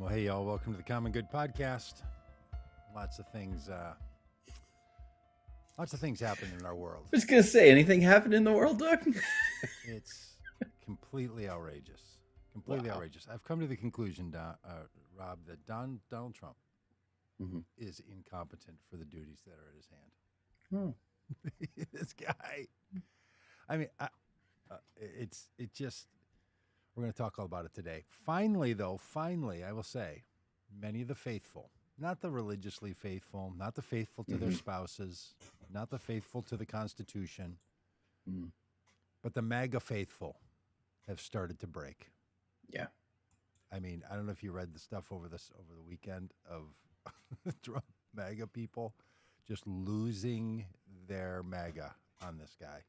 Well, hey, y'all. Welcome to the Common Good Podcast. Lots of things happen in our world. I was going to say, anything happened in the world, Doug? It's completely outrageous. Completely outrageous. I've come to the conclusion, Rob, that Donald Trump is incompetent for the duties that are at his hand. This guy. I mean, we're going to talk all about it today. Finally, I will say, many of the faithful, not the religiously faithful, not the faithful to their spouses, not the faithful to the Constitution, but the MAGA faithful have started to break. Yeah. I mean, I don't know if you read the stuff over the weekend of Trump MAGA people just losing their MAGA on this guy.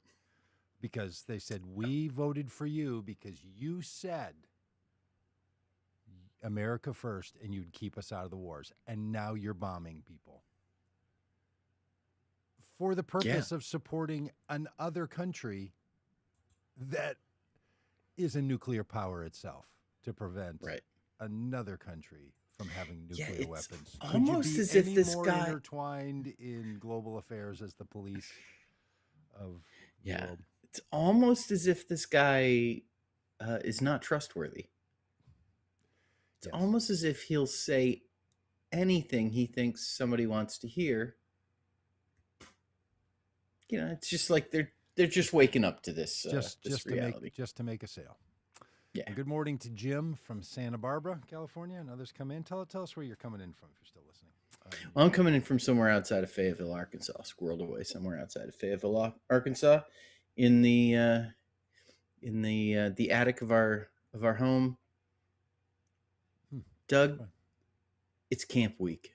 Because they said, we voted for you because you said America first and you'd keep us out of the wars. And now you're bombing people for the purpose of supporting another country that is a nuclear power itself to prevent another country from having nuclear weapons. Almost Could you be as if any this more guy intertwined in global affairs as the police of the world? It's almost as if this guy is not trustworthy. It's almost as if he'll say anything he thinks somebody wants to hear. You know, it's just like they're just waking up to this this reality. Just to make a sale. Yeah. And good morning to Jim from Santa Barbara, California, and others come in. Tell us where you're coming in from if you're still listening. Well, I'm coming in from somewhere outside of Fayetteville, Arkansas, squirreled away somewhere outside of Fayetteville, Arkansas, in the attic of our home. Doug, it's camp week.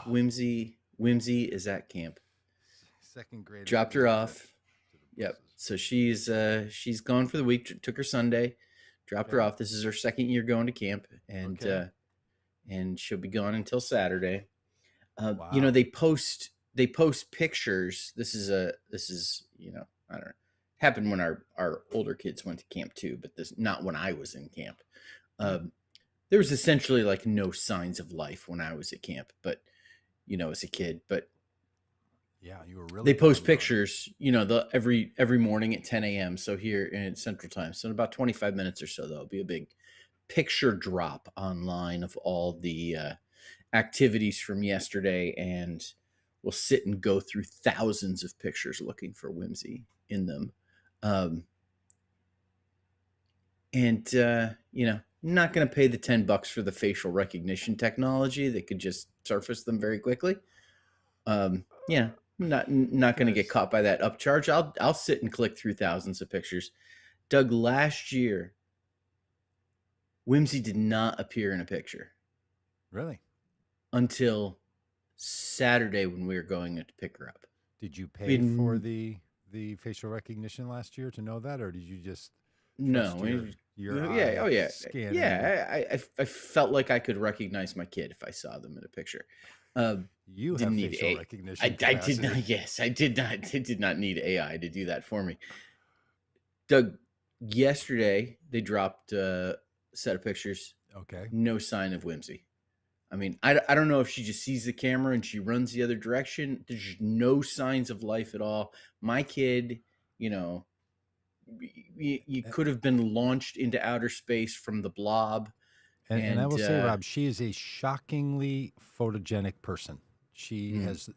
Whimsy is at camp. Second grade. Dropped her off. Yep. So she's gone for the week. Took her Sunday. Dropped her off. This is her second year going to camp, and she'll be gone until Saturday. You know, they post pictures. This is I don't know. Happened when our older kids went to camp too, but this not when I was in camp. There was essentially like no signs of life when I was at camp, but as a kid. But yeah, you were really. They post pictures, every morning at 10 a.m. So here in Central Time, so in about 25 minutes or so, there'll be a big picture drop online of all the activities from yesterday, and we'll sit and go through thousands of pictures looking for whimsy in them. Not going to pay the $10 for the facial recognition technology that could just surface them very quickly. Not going to get caught by that upcharge. I'll sit and click through thousands of pictures. Doug, last year, whimsy did not appear in a picture. Really? Until Saturday when we were going to pick her up. Did you pay for the facial recognition last year to know that, or did you just scanning? Yeah, I felt like I could recognize my kid if I saw them in a picture. You didn't need facial recognition. I did not. Yes, I did not. It did not need AI to do that for me. Doug, yesterday they dropped a set of pictures. Okay. No sign of whimsy. I mean, I don't know if she just sees the camera and she runs the other direction. There's no signs of life at all. My kid, you could have been launched into outer space from the Blob. And I will say, Rob, she is a shockingly photogenic person. She has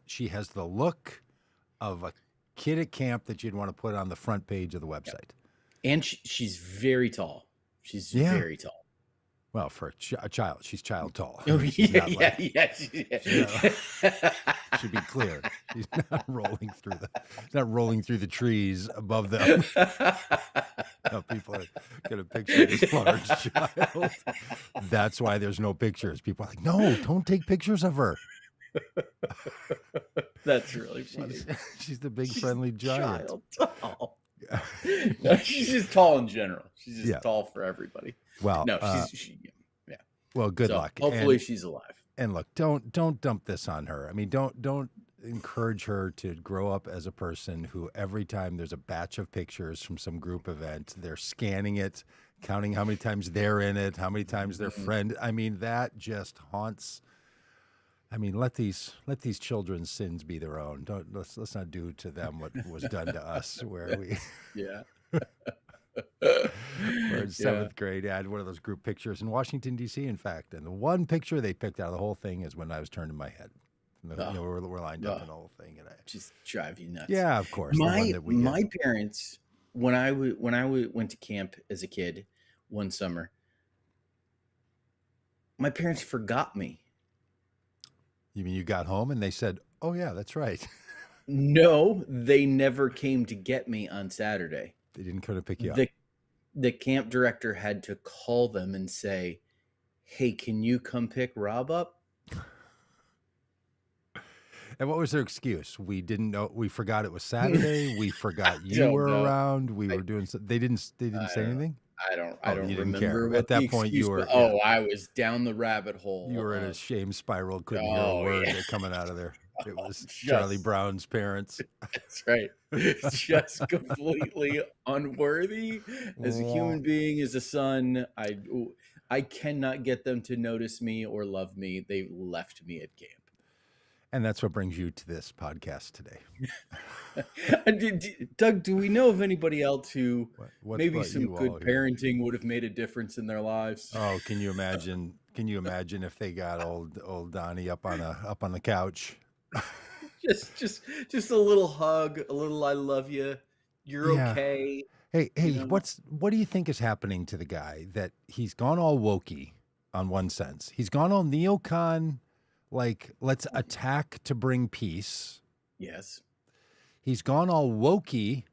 the look of a kid at camp that you'd want to put on the front page of the website. And she's very tall. She's very tall. Well, for a child, she's child tall. Oh, Should be clear. She's not rolling through the trees above them. No, people are going to picture this large child. That's why there's no pictures. People are like, no, don't take pictures of her. That's really funny. She's the big friendly giant. Child tall. No, she's just tall in general. She's just tall for everybody. Well, no, well, good luck. Hopefully she's alive. And look, don't dump this on her. I mean, don't encourage her to grow up as a person who every time there's a batch of pictures from some group event, they're scanning it, counting how many times they're in it, how many times their Mhm. friend. I mean, that just haunts. I mean, let these children's sins be their own. Don't let's not do to them what was done to us, where we Yeah. were in Yeah. seventh grade. I had one of those group pictures in Washington D.C. In fact, and the one picture they picked out of the whole thing is when I was turning my head. Oh, We're lined up oh, in the whole thing, and just drive you nuts. yeah, of course, the one My that we get. my parents, when I went to camp as a kid one summer, my parents forgot me. You mean you got home and they said, "Oh yeah, that's right." No, they never came to get me on Saturday. They didn't come to pick you up. The camp director had to call them and say, "Hey, can you come pick Rob up?" And what was their excuse? We didn't know. We forgot it was Saturday. We forgot you Don't were know. around. We I were doing. They didn't. They didn't I say don't know. anything. I Oh, don't you didn't care remember at what the that point. You excuse, but were, yeah. I was down the rabbit You hole were in a of, shame spiral. Couldn't hear a oh word yeah, that coming out of there. It was Charlie just Brown's parents. that's right. Just completely unworthy as a human being, as a son. I cannot get them to notice me or love me. They left me at camp. And that's what brings you to this podcast today. Doug, do we know of anybody else who What's maybe brought some you all good here? parenting would have made a difference in their lives? Oh, can you imagine? Can you imagine if they got old Donnie up on the couch? Just a little hug, a little "I love you," "You're Yeah. okay," you Hey, know? what do you think is happening to the guy that he's gone all wokey on one sense? He's gone all neocon, like let's attack to bring peace. Yes. He's gone all wokey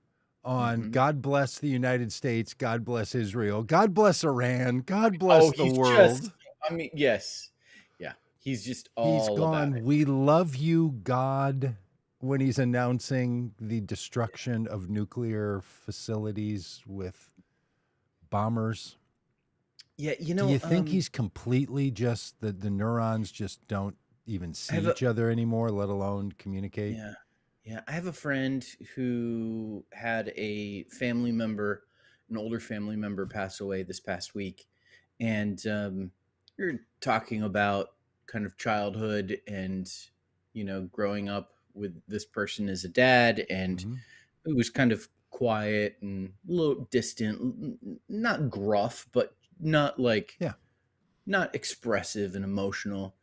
on Mhm. God bless the United States, God bless Israel, God bless Iran, God Oh, bless the he's world. just I mean, yes. Yeah, he's just He's all about gone, it. we love you, God, when he's announcing the destruction of nuclear facilities with bombers. Yeah, Do you think he's completely just the neurons just don't even I see have a each other anymore, let alone communicate? yeah, yeah, I have a friend who had a family member, an older family member pass away this past week, and, we were talking about kind of childhood and, growing up with this person as a dad, and Hmm. it was kind of quiet and a little distant, not gruff, but not like Yeah. not expressive and emotional.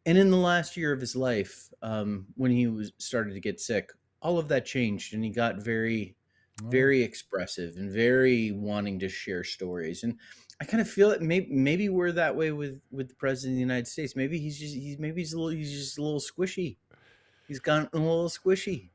And in the last year of his life, when he was started to get sick, all of that changed, and he got very, Oh, very expressive and very wanting to share stories. And I kind of feel it. Maybe we're that way with the president of the United States. Maybe he's just a little squishy. He's gotten a little squishy.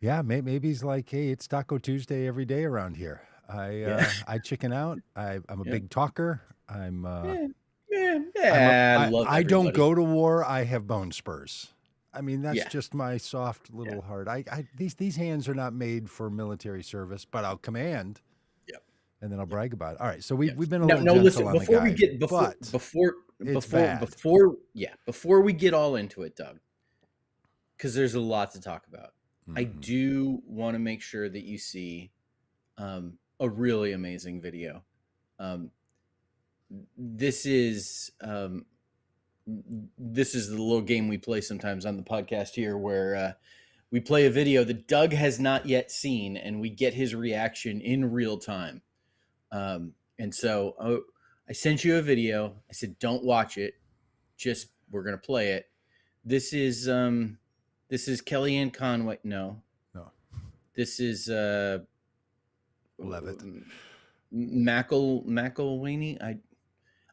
yeah. Maybe he's like, hey, it's Taco Tuesday every day around here. Yeah, I chicken out. I'm a yeah, big talker. I'm yeah, yeah. Yeah, I love I don't everybody. go to war. I have bone spurs. I mean, that's Yeah, just my soft yeah, little heart. These hands are not made for military service, but I'll command yeah, and then I'll yeah. brag about it. All right, so Yeah. we've been a No, little no, gentle listen, on the before we guy, get but it's bad. before we get all into it, Doug, because there's a lot to talk about. I Hmm. do want to make sure that you see a really amazing video. Um, this is this is the little game we play sometimes on the podcast here, where we play a video that Doug has not yet seen, and we get his reaction in real time. And so I sent you a video. I said, don't watch it. Just we're gonna play it. This is Kellyanne Conway. No, No, this is Levitt. McElwaney. I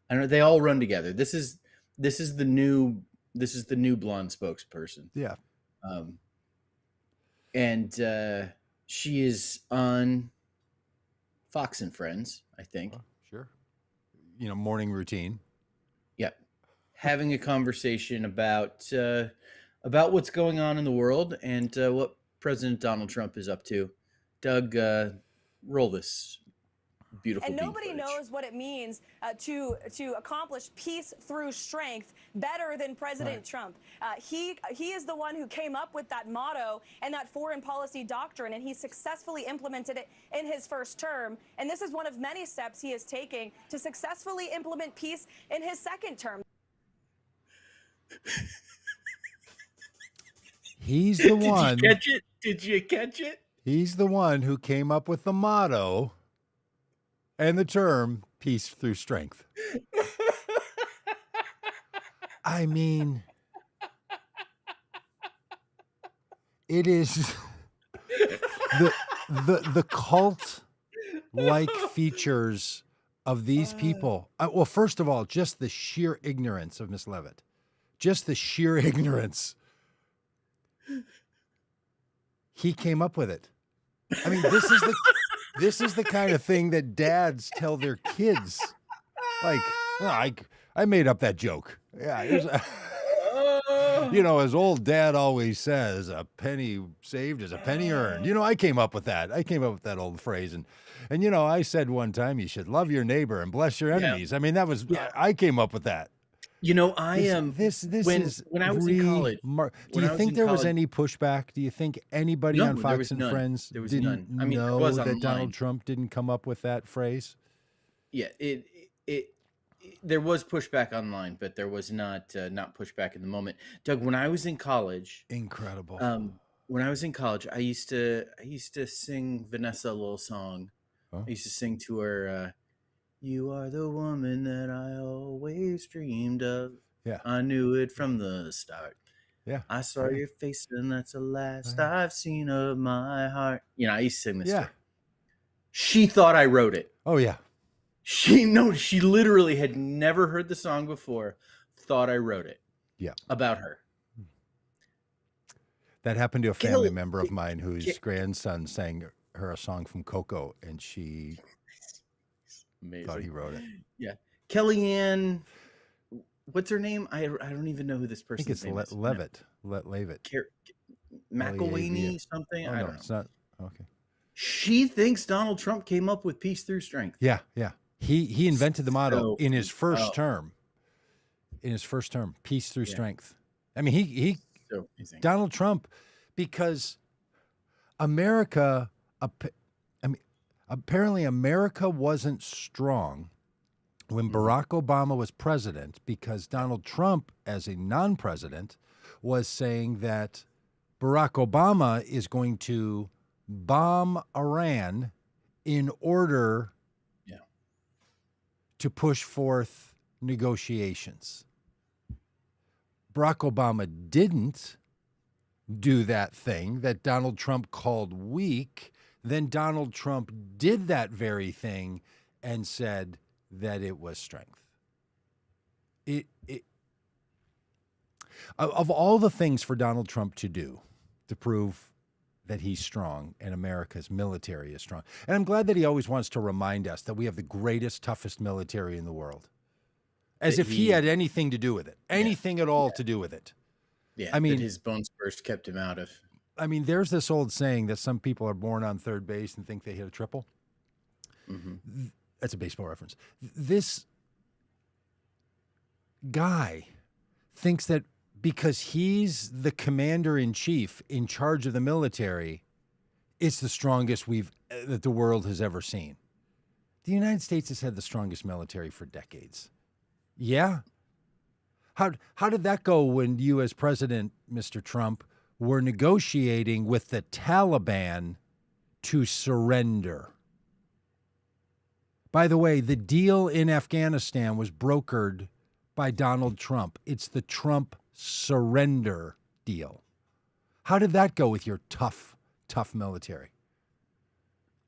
don't know. They all run together. This is the new blonde spokesperson. Yeah. Um, and she is on Fox and Friends, I think. Well, sure. Morning routine. Yep. Having a conversation about what's going on in the world and what President Donald Trump is up to. Doug, roll this. Beautiful. And nobody knows what it means to accomplish peace through strength better than President Trump. He is the one who came up with that motto and that foreign policy doctrine, and he successfully implemented it in his first term. And this is one of many steps he is taking to successfully implement peace in his second term. He's the one. Did you catch it? Did you catch it? He's the one who came up with the motto and the term peace through strength. I mean, it is the cult-like features of these people. Well, first of all, just the sheer ignorance of Miss Levitt. Just the sheer ignorance. He came up with it. I mean, this is the kind of thing that dads tell their kids. Like, oh, I made up that joke. Yeah, as old dad always says, a penny saved is a penny earned. I came up with that. I came up with that old phrase, and I said one time you should love your neighbor and bless your enemies. I mean, that was I came up with that. I am. This is when I was in college. Do you think there was any pushback? Do you think anybody on Fox and Friends didn't know that Donald Trump didn't come up with that phrase? Yeah, there was pushback online, but there was not pushback in the moment. Doug, when I was in college, incredible. When I was in college, I used to sing Vanessa a little song. I used to sing to her. You are the woman that I always dreamed of. Yeah. I knew it from the start. Yeah. I saw your face and that's the last I've seen of my heart. I used to sing this to her. She thought I wrote it. Oh, yeah. She literally had never heard the song before, thought I wrote it. Yeah. About her. That happened to a family member of mine whose grandson sang her a song from Coco, and she... Amazing. Thought he wrote it. Yeah. Kellyanne, what's her name? I don't even know who this person is. I think it's Levitt. Levitt. McElwaney something? Oh, I don't know. It's not. Okay. She thinks Donald Trump came up with peace through strength. Yeah, yeah. He invented the motto in his first term. In his first term, peace through strength. I mean, he so amazing. Donald Trump, because America, apparently America wasn't strong when Barack Obama was president, because Donald Trump, as a non-president, was saying that Barack Obama is going to bomb Iran in order to push forth negotiations. Barack Obama didn't do that thing that Donald Trump called weak. Then Donald Trump did that very thing and said that it was strength. Of all the things for Donald Trump to do to prove that he's strong and America's military is strong, and I'm glad that he always wants to remind us that we have the greatest, toughest military in the world, as if he had anything to do with it, anything at all to do with it. Yeah, I mean, that his bone spurs kept him out of. I mean, there's this old saying that some people are born on third base and think they hit a triple. Mm-hmm. That's a baseball reference. This guy thinks that because he's the commander-in-chief in charge of the military, it's the strongest that the world has ever seen. The United States has had the strongest military for decades. Yeah? How did that go when you, as president, Mr. Trump, were negotiating with the Taliban to surrender? By the way, the deal in Afghanistan was brokered by Donald Trump. It's the Trump surrender deal. How did that go with your tough military?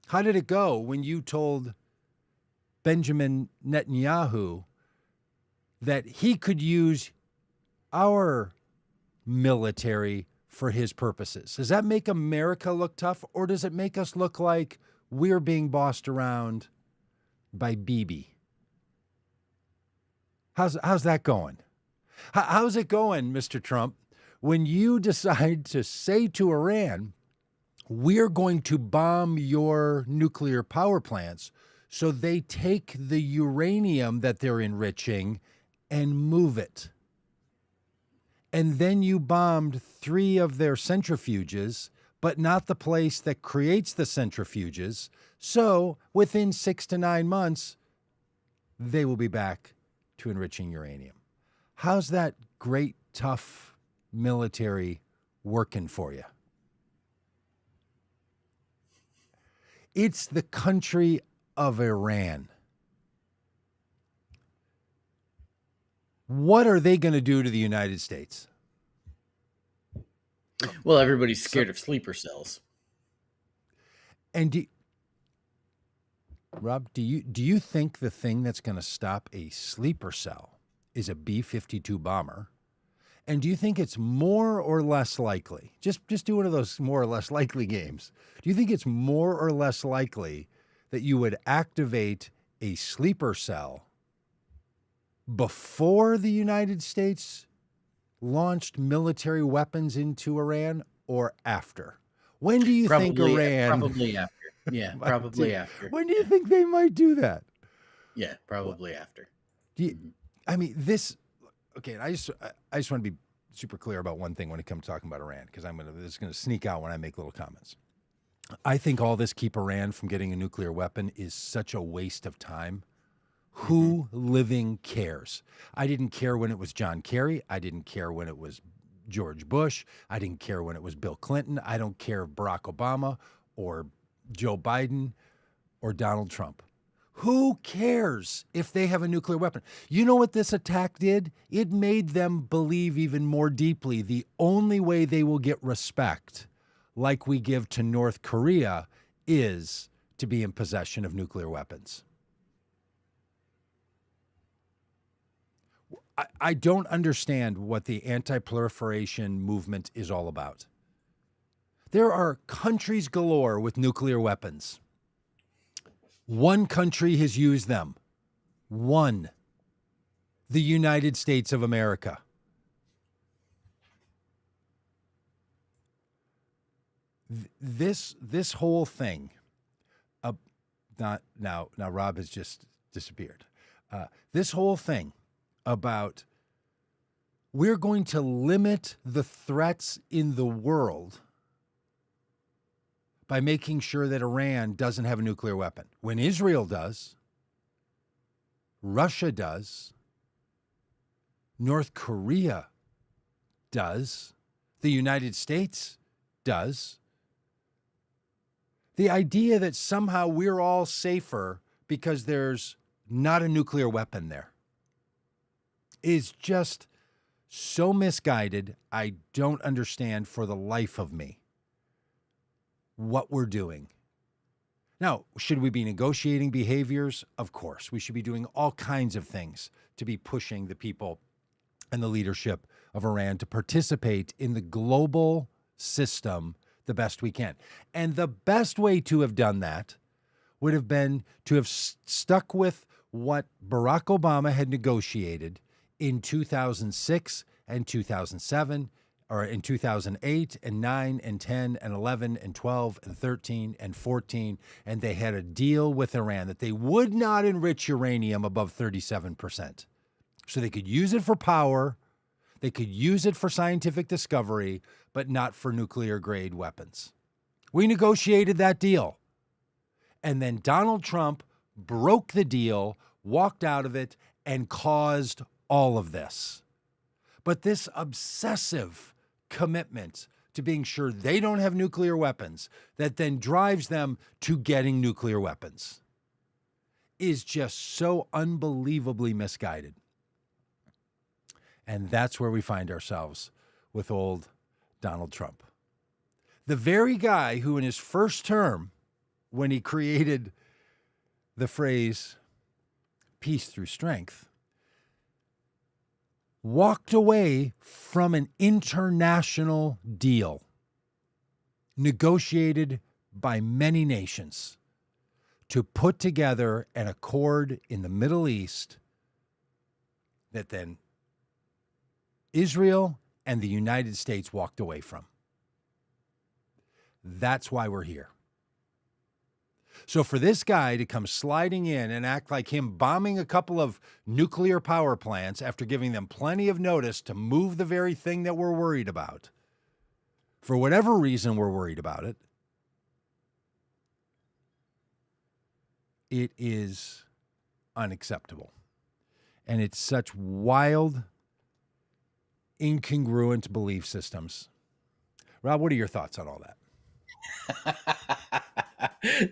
How did it go when you told Benjamin Netanyahu that he could use our military for his purposes? Does that make America look tough, or does it make us look like we're being bossed around by Bibi? How's that going? How's it going, Mr. Trump, when you decide to say to Iran, we're going to bomb your nuclear power plants So they take the uranium that they're enriching and move it. And then you bombed 3 of their centrifuges, but not the place that creates the centrifuges. So within 6 to 9 months, they will be back to enriching uranium. How's that great, tough military working for you? It's the country of Iran. What are they going to do to the United States? Well, everybody's scared of sleeper cells. And Rob, do you think the thing that's going to stop a sleeper cell is a B-52 bomber? And do you think it's more or less likely? Just do one of those more or less likely games. Do you think it's more or less likely that you would activate a sleeper cell before the United States launched military weapons into Iran or after? When do you think Iran... Probably after. Yeah, probably after. When do you think they might do that? Yeah, probably after. I mean, this... Okay, I just want to be super clear about one thing when it comes to talking about Iran, because this is going to sneak out when I make little comments. I think all this keep Iran from getting a nuclear weapon is such a waste of time. Who living cares? I didn't care when it was John Kerry. I didn't care when it was George Bush. I didn't care when it was Bill Clinton. I don't care if Barack Obama or Joe Biden or Donald Trump. Who cares if they have a nuclear weapon? You know what this attack did? It made them believe even more deeply the only way they will get respect, like we give to North Korea, is to be in possession of nuclear weapons. I don't understand what the anti-proliferation movement is all about. There are countries galore with nuclear weapons. One country has used them. One. The United States of America. This whole thing, now Rob has just disappeared. This whole thing about we're going to limit the threats in the world by making sure that Iran doesn't have a nuclear weapon. When Israel does, Russia does, North Korea does, the United States does. The idea that somehow we're all safer because there's not a nuclear weapon there is just so misguided. I don't understand for the life of me what we're doing. Now, should we be negotiating behaviors? Of course. We should be doing all kinds of things to be pushing the people and the leadership of Iran to participate in the global system the best we can. And the best way to have done that would have been to have stuck with what Barack Obama had negotiated in 2006 and 2007, or in 2008 and 9 and 10 and 11 and 12 and 13 and 14, and they had a deal with Iran that they would not enrich uranium above 37%. So they could use it for power, they could use it for scientific discovery, but not for nuclear-grade weapons. We negotiated that deal. And then Donald Trump broke the deal, walked out of it, and caused all of this. But this obsessive commitment to being sure they don't have nuclear weapons that then drives them to getting nuclear weapons is just so unbelievably misguided. And that's where we find ourselves with old Donald Trump. The very guy who in his first term, when he created the phrase peace through strength, walked away from an international deal negotiated by many nations to put together an accord in the Middle East that then Israel and the United States walked away from. That's why we're here. So for this guy to come sliding in and act like him bombing a couple of nuclear power plants after giving them plenty of notice to move the very thing that we're worried about, for whatever reason we're worried about it, it is unacceptable. And it's such wild, incongruent belief systems. Rob, what are your thoughts on all that?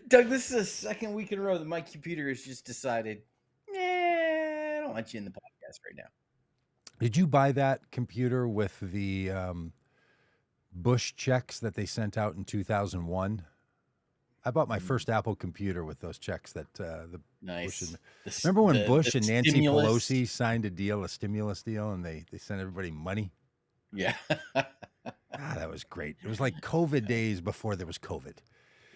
Doug, this is the second week in a row that my computer has just decided, I don't want you in the podcast right now. Did you buy that computer with the Bush checks that they sent out in 2001? I bought my first Apple computer with those checks that the nice. Bush. Remember when Bush and Nancy stimulus. Pelosi signed a stimulus deal, and they sent everybody money? Yeah. That was great. It was like COVID days before there was COVID.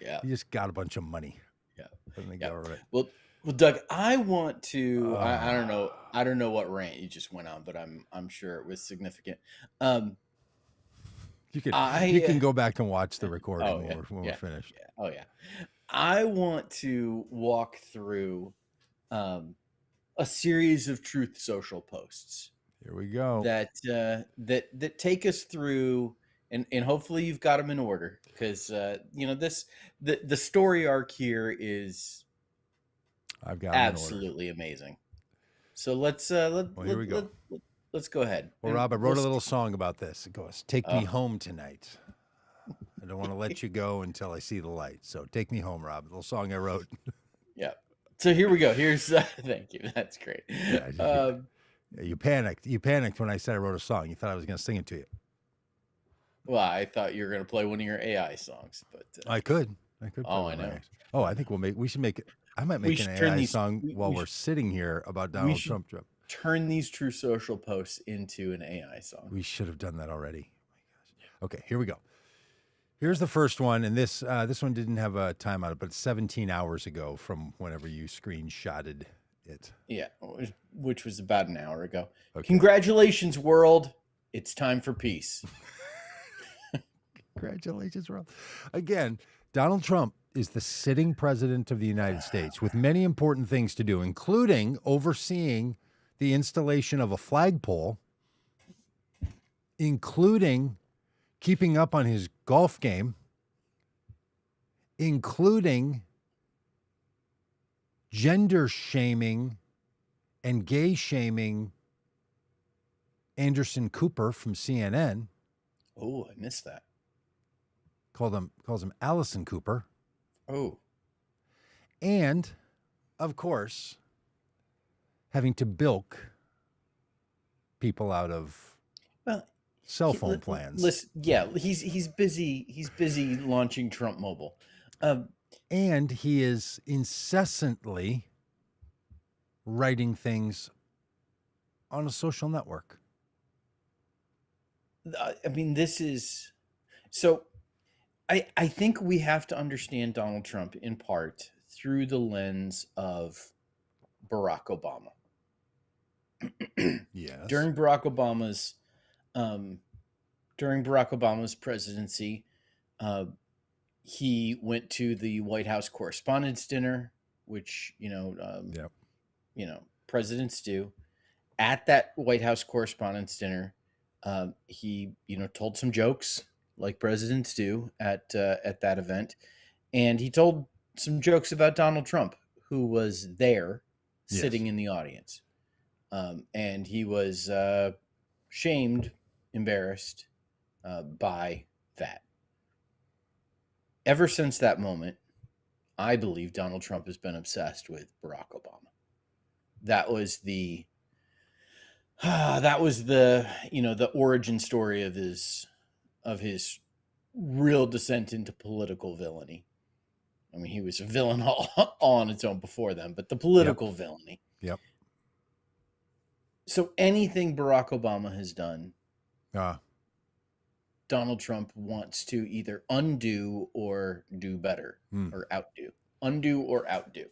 Yeah. You just got a bunch of money. Yeah. From the Yeah. government. Well, Doug, I want to. I don't know. I don't know what rant you just went on, but I'm sure it was significant. You can go back and watch the recording when we're finished. Yeah. Oh yeah. I want to walk through a series of Truth Social posts. Here we go. That take us through, and hopefully you've got them in order, because the story arc here is I've got absolutely amazing. So let's here we go. Let's go ahead. Well, Rob, I wrote a little song about this. It goes, "Take me home tonight. I don't want to let you go until I see the light. So take me home, Rob." A little song I wrote. Yeah. So here we go. Here's thank you. That's great. Yeah, you panicked. You panicked when I said I wrote a song. You thought I was going to sing it to you. Well, I thought you were going to play one of your AI songs, but I could. Oh, I know. I think we should make it. I might make an AI song while we're sitting here about Donald Trump. Turn these True Social posts into an AI song. We should have done that already. Oh my gosh. Okay, here we go. Here's the first one, and this one didn't have a time on it, but it's 17 hours ago from whenever you screenshotted it. Yeah, which was about an hour ago. Okay. Congratulations, world. It's time for peace. Congratulations, world. Again, Donald Trump is the sitting president of the United States with many important things to do, including overseeing the installation of a flagpole, including keeping up on his golf game, including gender shaming and gay shaming Anderson Cooper from CNN. Oh, I missed that. Calls him Allison Cooper. Oh. And, of course, having to bilk people out of cell phone plans. Listen, yeah, he's busy. He's busy launching Trump Mobile, and he is incessantly writing things on a social network. I mean, this is so. I think we have to understand Donald Trump in part through the lens of Barack Obama. Yes. During Barack Obama's presidency, he went to the White House Correspondents' Dinner, which presidents do. At that White House Correspondents' Dinner, he told some jokes like presidents do at that event, and he told some jokes about Donald Trump, who was there sitting in the audience. And he was shamed, embarrassed by that. Ever since that moment, I believe Donald Trump has been obsessed with Barack Obama. That was the the origin story of his real descent into political villainy. I mean, he was a villain all on its own before then, but the political villainy. Yep. So anything Barack Obama has done, Donald Trump wants to either undo or do better or outdo. Undo or outdo.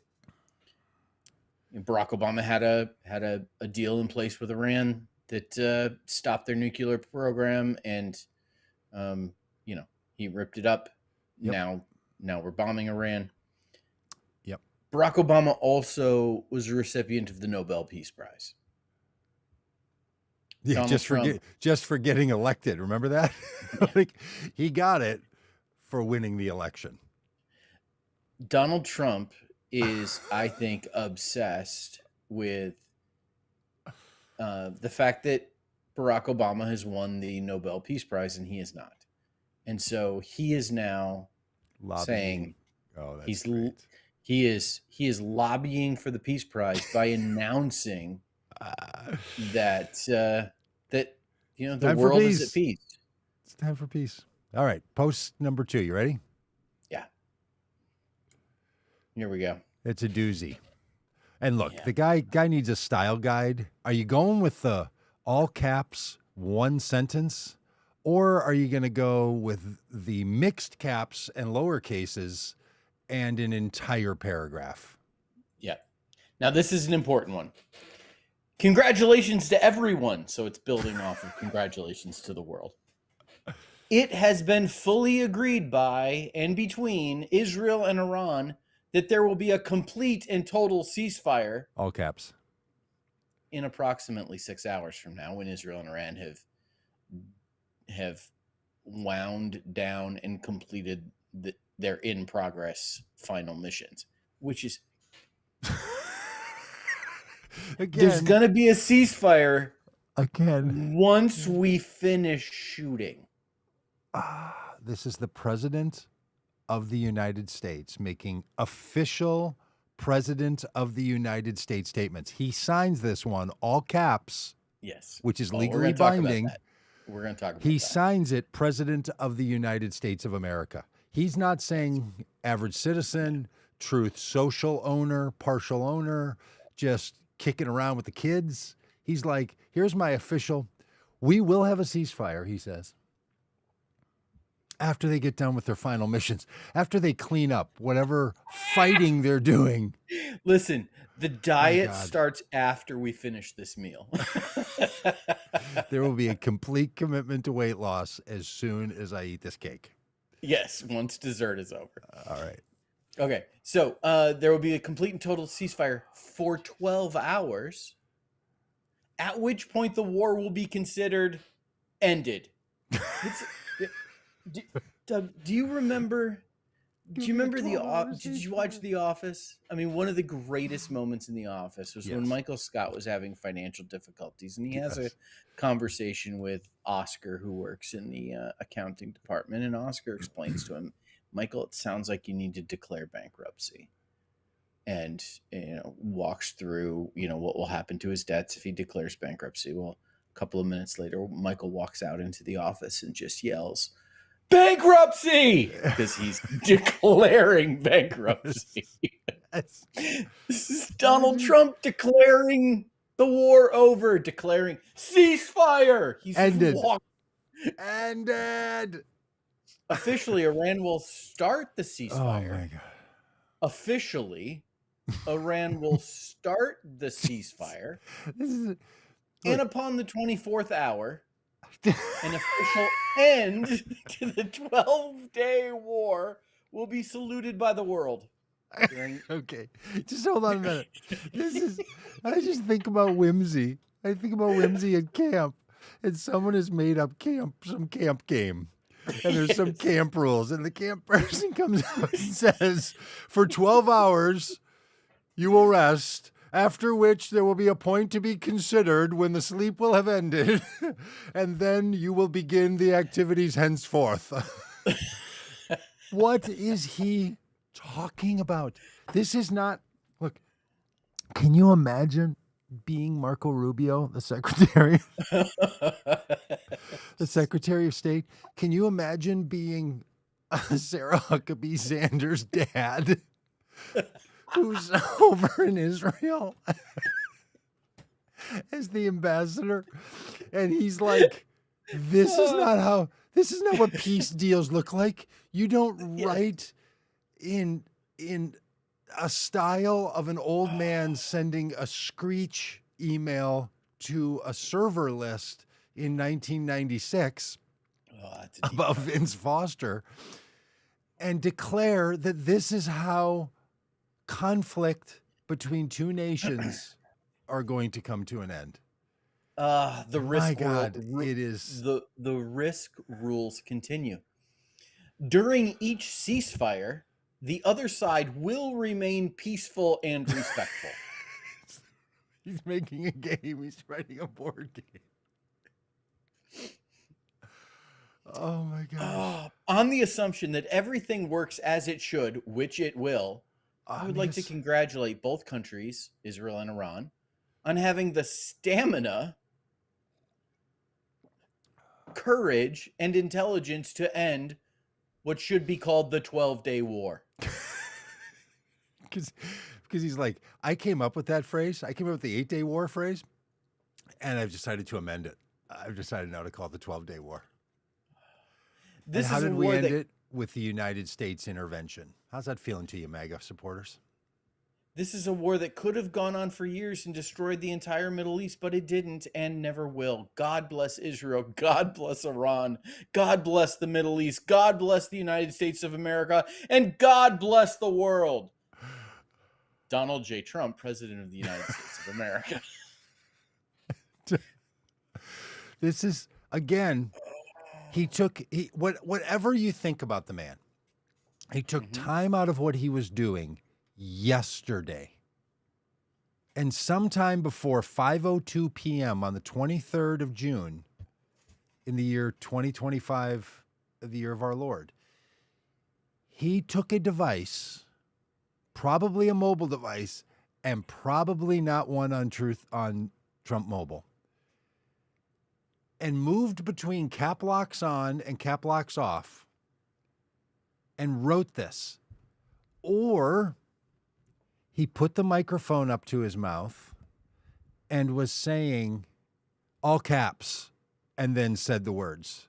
Barack Obama had a deal in place with Iran that stopped their nuclear program, and he ripped it up. Yep. Now we're bombing Iran. Barack Obama also was a recipient of the Nobel Peace Prize. Yeah, Donald Trump. just for getting elected. Remember that? Like, he got it for winning the election. Donald Trump is, I think, obsessed with the fact that Barack Obama has won the Nobel Peace Prize and he is not. And so he is now saying that's great. he is lobbying for the Peace Prize by announcing that the world is at peace. It's time for peace. All right, post number 2. You ready? Yeah. Here we go. It's a doozy. And look, the guy needs a style guide. Are you going with the all caps, one sentence, or are you going to go with the mixed caps and lower cases and an entire paragraph? Yeah. Now this is an important one. Congratulations to everyone. So it's building off of congratulations to the world. It has been fully agreed by and between Israel and Iran that there will be a complete and total ceasefire. All caps. In approximately 6 hours from now, when Israel and Iran have wound down and completed their in progress final missions, which is again, there's gonna be a ceasefire again once we finish shooting. This is the president of the United States making official president of the United States statements. He signs this one, all caps. Yes. Which is legally binding. We're going to talk about He that. signs it, President of the United States of America. He's not saying average citizen, truth social owner, partial owner, just kicking around with the kids. He's like, here's my official. We will have a ceasefire, he says, after they get done with their final missions, after they clean up whatever fighting they're doing. Listen, the diet starts after we finish this meal. There will be a complete commitment to weight loss as soon as I eat this cake. Yes, once dessert is over. All right. Okay, so there will be a complete and total ceasefire for 12 hours, at which point the war will be considered ended. Doug, do you remember? Do you remember did you watch The Office? I mean, one of the greatest moments in The Office was when Michael Scott was having financial difficulties, and he has a conversation with Oscar, who works in the accounting department, and Oscar explains to him, Michael, it sounds like you need to declare bankruptcy, and walks through what will happen to his debts if he declares bankruptcy. Well, a couple of minutes later, Michael walks out into the office and just yells, bankruptcy, because he's declaring bankruptcy. This is Donald Trump declaring the war over, declaring ceasefire. He's ended. Ended. Officially, Iran will start the ceasefire. Oh my God. Officially, Iran will start the ceasefire. And upon the 24th hour, an official end to the 12-day war will be saluted by the world. Okay, just hold on a minute. I just think about whimsy. I think about whimsy at camp, and someone has made up some camp game, and there's some camp rules, and the camp person comes out and says, for 12 hours, you will rest. After which there will be a point to be considered when the sleep will have ended, and then you will begin the activities henceforth. What is he talking about? This is not, look, can you imagine being Marco Rubio, the secretary? The Secretary of State? Can you imagine being Sarah Huckabee Sanders' dad? Who's over in Israel as the ambassador, and he's like, this is not what peace deals look like. You don't write in a style of an old man sending a screech email to a server list in 1996 about Vince Foster and declare that this is how conflict between two nations are going to come to an end. The My risk God, it is. the risk rules continue. During each ceasefire, the other side will remain peaceful and respectful. He's making a game. He's writing a board game. Oh my gosh. On the assumption that everything works as it should, which it will, I would like to congratulate both countries, Israel and Iran, on having the stamina, courage, and intelligence to end what should be called the 12-day war. Because he's like, I came up with that phrase. I came up with the 8-day war phrase, and I've decided to amend it. I've decided now to call it the 12-day war. This and how is did a we war end that, it? With the United States intervention. How's that feeling to you, MAGA supporters? This is a war that could have gone on for years and destroyed the entire Middle East, but it didn't and never will. God bless Israel. God bless Iran. God bless the Middle East. God bless the United States of America. And God bless the world. Donald J. Trump, President of the United States of America. This is, again, whatever you think about the man, he took time out of what he was doing yesterday. And sometime before 5:02 p.m. on the 23rd of June in the year 2025, the year of our Lord, he took a device, probably a mobile device, and probably not one on Trump Mobile, and moved between cap locks on and cap locks off and wrote this. Or he put the microphone up to his mouth and was saying all caps and then said the words.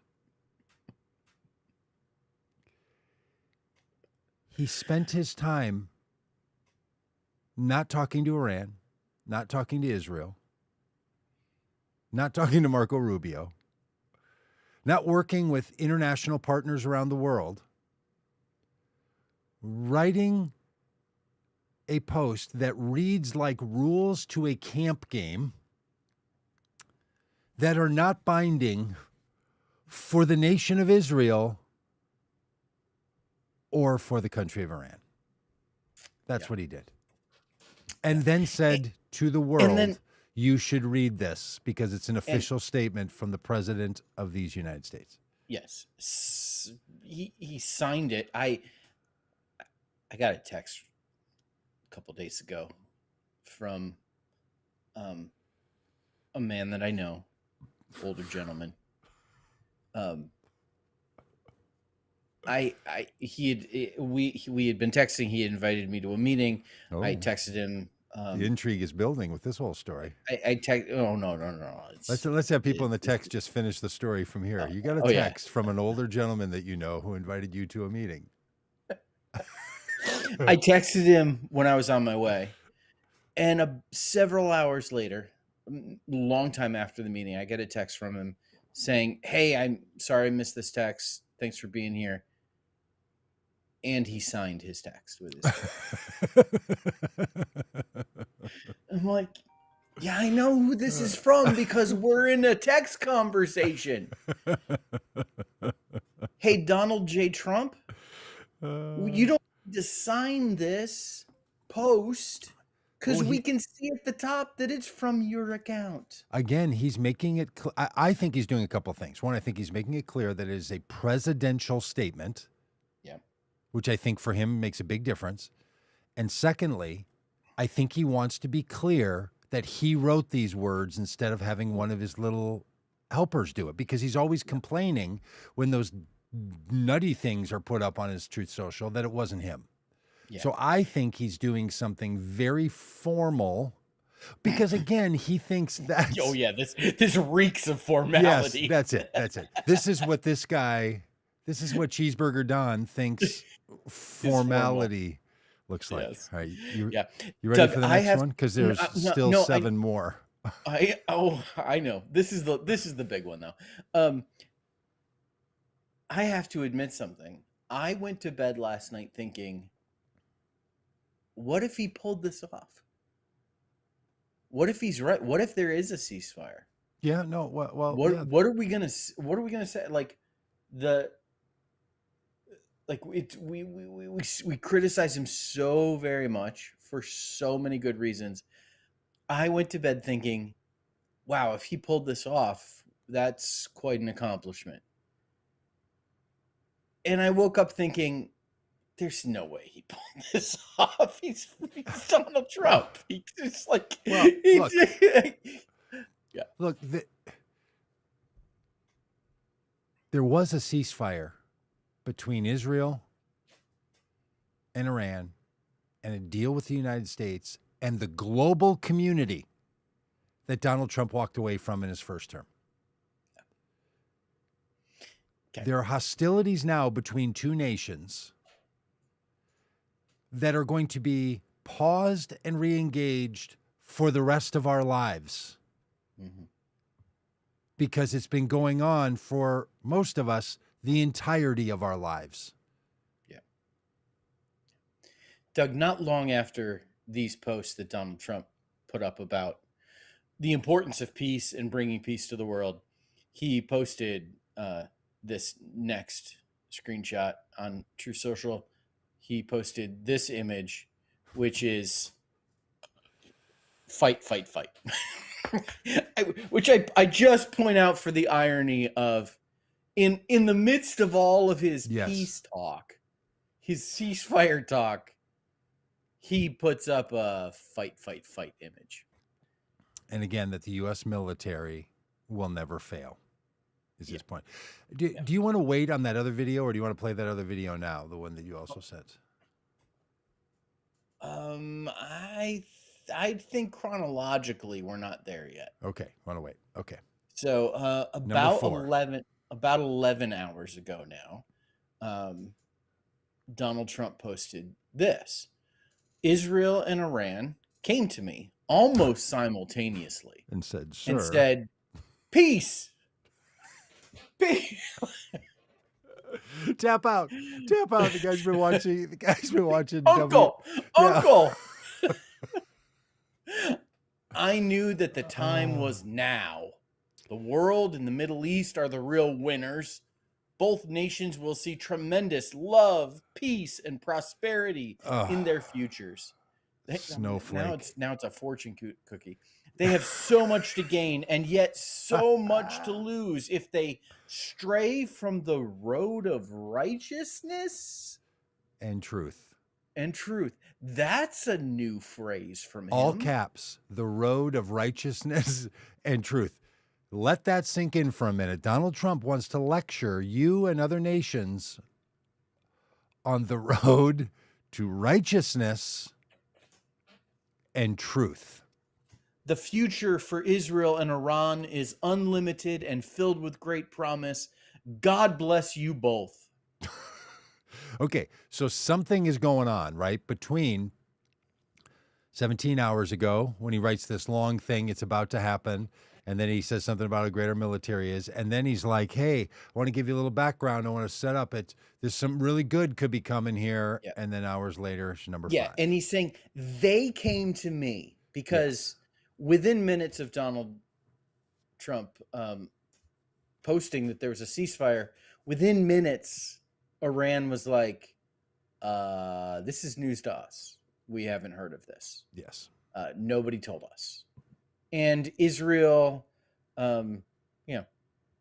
He spent his time not talking to Iran, not talking to Israel, not talking to Marco Rubio, not working with international partners around the world, writing a post that reads like rules to a camp game that are not binding for the nation of Israel or for the country of Iran. That's what he did. And then said to the world, you should read this because it's an official statement from the president of these United States. Yes. He signed it. I got a text a couple days ago from a man that I know, older gentleman. We had been texting. He had invited me to a meeting. Oh. I texted him. The intrigue is building with this whole story. Oh no. Let's have people in the text just finish the story from here. You got a text from an older gentleman that you know who invited you to a meeting. I texted him when I was on my way, and several hours later, long time after the meeting, I get a text from him saying, "Hey, I'm sorry I missed this text. Thanks for being here." And he signed his text with his I'm like, yeah, I know who this is from because we're in a text conversation. Hey, Donald J. Trump, you don't need to sign this post because we can see at the top that it's from your account. Again, he's making it I think he's doing a couple of things. One, I think he's making it clear that it is a presidential statement. Yeah. Which I think for him makes a big difference. And secondly, I think he wants to be clear that he wrote these words instead of having one of his little helpers do it, because he's always complaining when those nutty things are put up on his Truth Social that it wasn't him. Yeah. So I think he's doing something very formal because, again, he thinks that. Oh, yeah, this reeks of formality. Yes, that's it. That's it. This is what Cheeseburger Don thinks formality looks like. Yes. All right, you ready Doug, for the next one? Because there's still seven more. I know. This is the big one though. I have to admit something. I went to bed last night thinking what if he pulled this off? What if he's right? What if there is a ceasefire? Yeah, no, well, What yeah. what are we gonna say? Like we criticize him so very much for so many good reasons. I went to bed thinking, wow, if he pulled this off, that's quite an accomplishment. And I woke up thinking, there's no way he pulled this off. He's Donald Trump. He's just like, Well, look. Yeah. Look, there was a ceasefire between Israel and Iran and a deal with the United States and the global community that Donald Trump walked away from in his first term. Okay. There are hostilities now between two nations that are going to be paused and re-engaged for the rest of our lives. Mm-hmm. Because it's been going on for most of us the entirety of our lives. Yeah. Doug, not long after these posts that Donald Trump put up about the importance of peace and bringing peace to the world, he posted this next screenshot on True Social. He posted this image, which is fight, fight, fight. Which I just point out for the irony of in the midst of all of his peace talk, his ceasefire talk, he puts up a fight, fight, fight image. And again, that the U.S. military will never fail is his point. Do you want to wait on that other video, or do you want to play that other video now, the one that you also sent? I think chronologically we're not there yet. Okay, want to wait. Okay. So about 11 hours ago now, Donald Trump posted this. Israel and Iran came to me almost simultaneously and said, "Sir," and said, "Peace, peace." Tap out. The guy's been watching. Uncle. I knew that the time was now. The world and the Middle East are the real winners. Both nations will see tremendous love, peace, and prosperity in their futures. Snowflake. Now it's a fortune cookie. They have so much to gain and yet so much to lose if they stray from the road of righteousness and truth. That's a new phrase from him. All caps, the road of righteousness and truth. Let that sink in for a minute. Donald Trump wants to lecture you and other nations on the road to righteousness and truth. The future for Israel and Iran is unlimited and filled with great promise. God bless you both. Okay, so something is going on, right? Between 17 hours ago, when he writes this long thing, it's about to happen, and then he says something about how great our military is, and then he's like, hey, I want to give you a little background. I want to set up it. There's some really good could be coming here, and then hours later, number 5. Yeah, and he's saying, they came to me, because within minutes of Donald Trump posting that there was a ceasefire, within minutes, Iran was like, this is news to us. We haven't heard of this. Yes. Nobody told us. And Israel,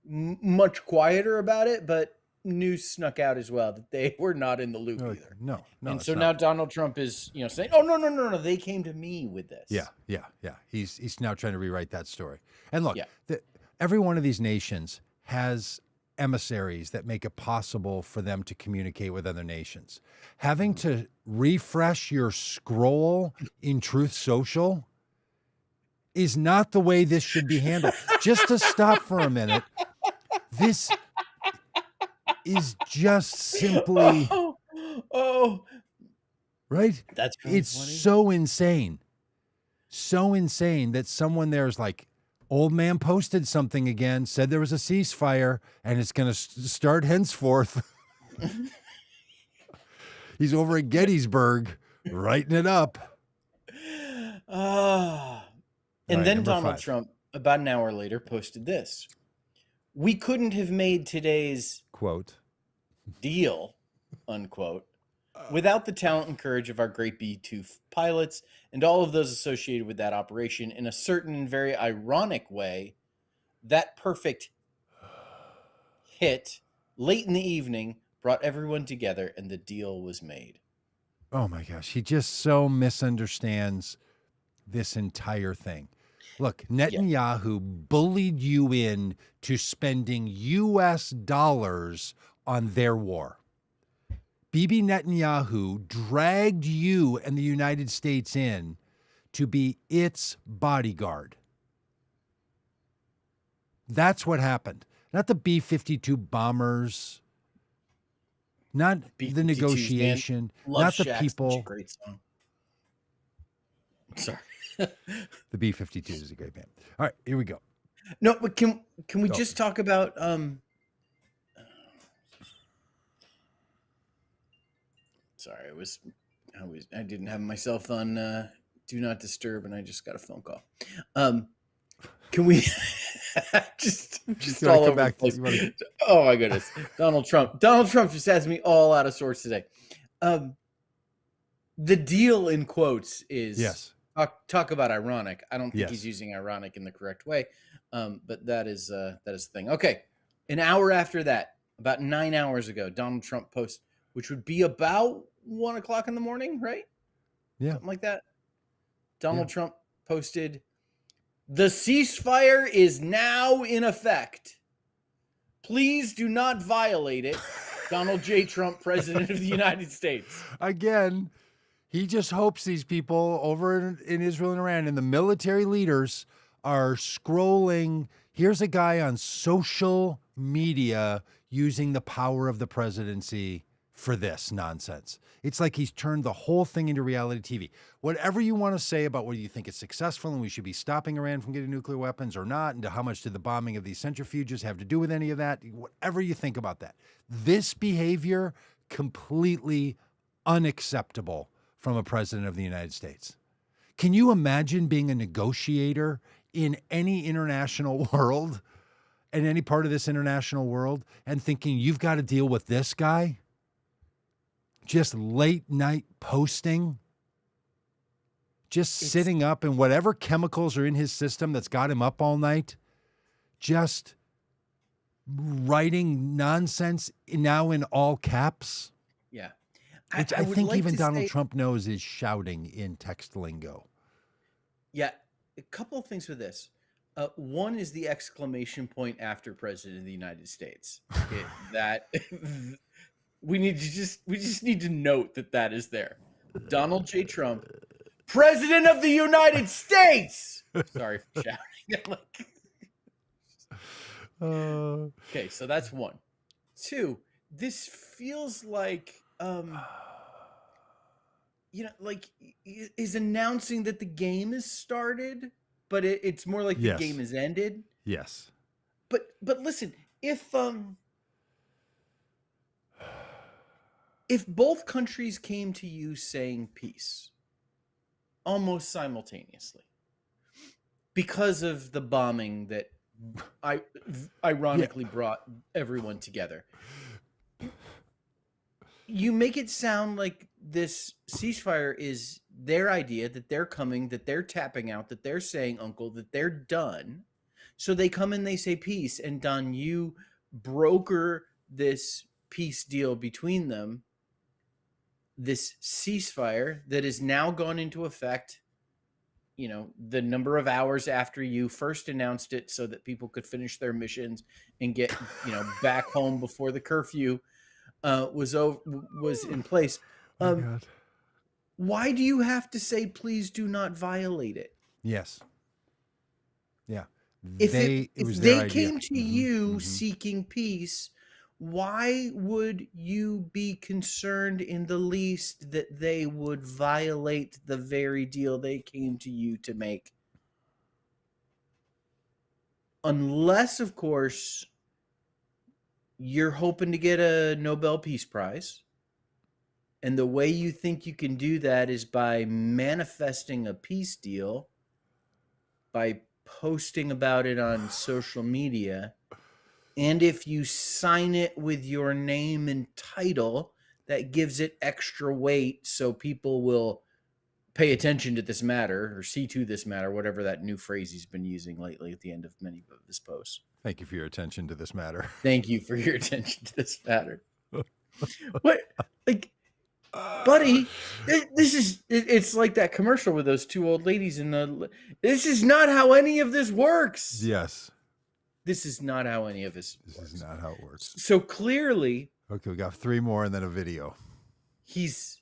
much quieter about it, but news snuck out as well that they were not in the loop either. No. And so now Donald Trump is, saying, oh, no, they came to me with this. Yeah. He's now trying to rewrite that story. And look, every one of these nations has emissaries that make it possible for them to communicate with other nations. Having to refresh your scroll in Truth Social is not the way this should be handled. Just to stop for a minute, this is just simply right. That's it's funny. so insane that someone there is like, old man posted something again, said there was a ceasefire, and it's going to start henceforth. He's over at Gettysburg Writing it up. And right, then number Donald 5. Trump, about an hour later, posted this. We couldn't have made today's Quote. deal, unquote, without the talent and courage of our great B-2 pilots and all of those associated with that operation. In a certain and very ironic way, that perfect hit late in the evening brought everyone together and the deal was made. Oh my gosh, he just so misunderstands this entire thing. Look, Netanyahu bullied you in to spending US dollars on their war. Bibi Netanyahu dragged you and the United States in to be its bodyguard. That's what happened. Not the B-52 bombers, not the negotiation, not the people. Such a great song. Sorry. The B-52 is a great band. All right, here we go. No, but can we just talk about sorry, I didn't have myself on do not disturb and I just got a phone call. Can we just all over the place. Oh my goodness. Donald Trump just has me all out of sorts today. The deal in quotes is yes. Talk about ironic. I don't think he's using ironic in the correct way. But that is the thing. Okay. An hour after that, about 9 hours ago, Donald Trump posts, which would be about 1 o'clock in the morning, right? Yeah. Something like that. Donald Trump posted, "The ceasefire is now in effect. Please do not violate it. Donald J. Trump, President of the United States." Again, he just hopes these people over in Israel and Iran and the military leaders are scrolling. Here's a guy on social media using the power of the presidency for this nonsense. It's like he's turned the whole thing into reality TV. Whatever you want to say about whether you think it's successful and we should be stopping Iran from getting nuclear weapons or not, and how much did the bombing of these centrifuges have to do with any of that, whatever you think about that. This behavior, completely unacceptable from a president of the United States. Can you imagine being a negotiator in any international world, in any part of this international world, and thinking you've got to deal with this guy? Just late night posting, just sitting up and whatever chemicals are in his system that's got him up all night, just writing nonsense now in all caps. Yeah. Which I think even Donald Trump knows is shouting in text lingo. Yeah. A couple of things with this. One is the exclamation point after President of the United States. We just need to note that is there. Donald J. Trump, President of the United States. Sorry for shouting. Okay, so that's one. Two, this feels like is announcing that the game has started, but it's more like the game has ended. Yes. But listen, if both countries came to you saying peace almost simultaneously because of the bombing that ironically brought everyone together, you make it sound like this ceasefire is their idea, that they're coming, that they're tapping out, that they're saying, uncle, that they're done. So they come and they say peace, and Don, you broker this peace deal between them, this ceasefire that has now gone into effect, the number of hours after you first announced it so that people could finish their missions and get, back home before the curfew was in place. Why do you have to say, please do not violate it? Yes. Yeah. If they came to you seeking peace, why would you be concerned in the least that they would violate the very deal they came to you to make? Unless, of course, you're hoping to get a Nobel Peace Prize. And the way you think you can do that is by manifesting a peace deal, by posting about it on social media. And if you sign it with your name and title, that gives it extra weight so people will pay attention to this matter or see to this matter, whatever that new phrase he's been using lately at the end of many of his posts. Thank you for your attention to this matter. Thank you for your attention to this matter. What? Like, buddy, it's like that commercial with those two old ladies in the, this is not how any of this works. Yes. This is not how any of this works. This is not how it works. So clearly, okay, we got 3 more and then a video. He's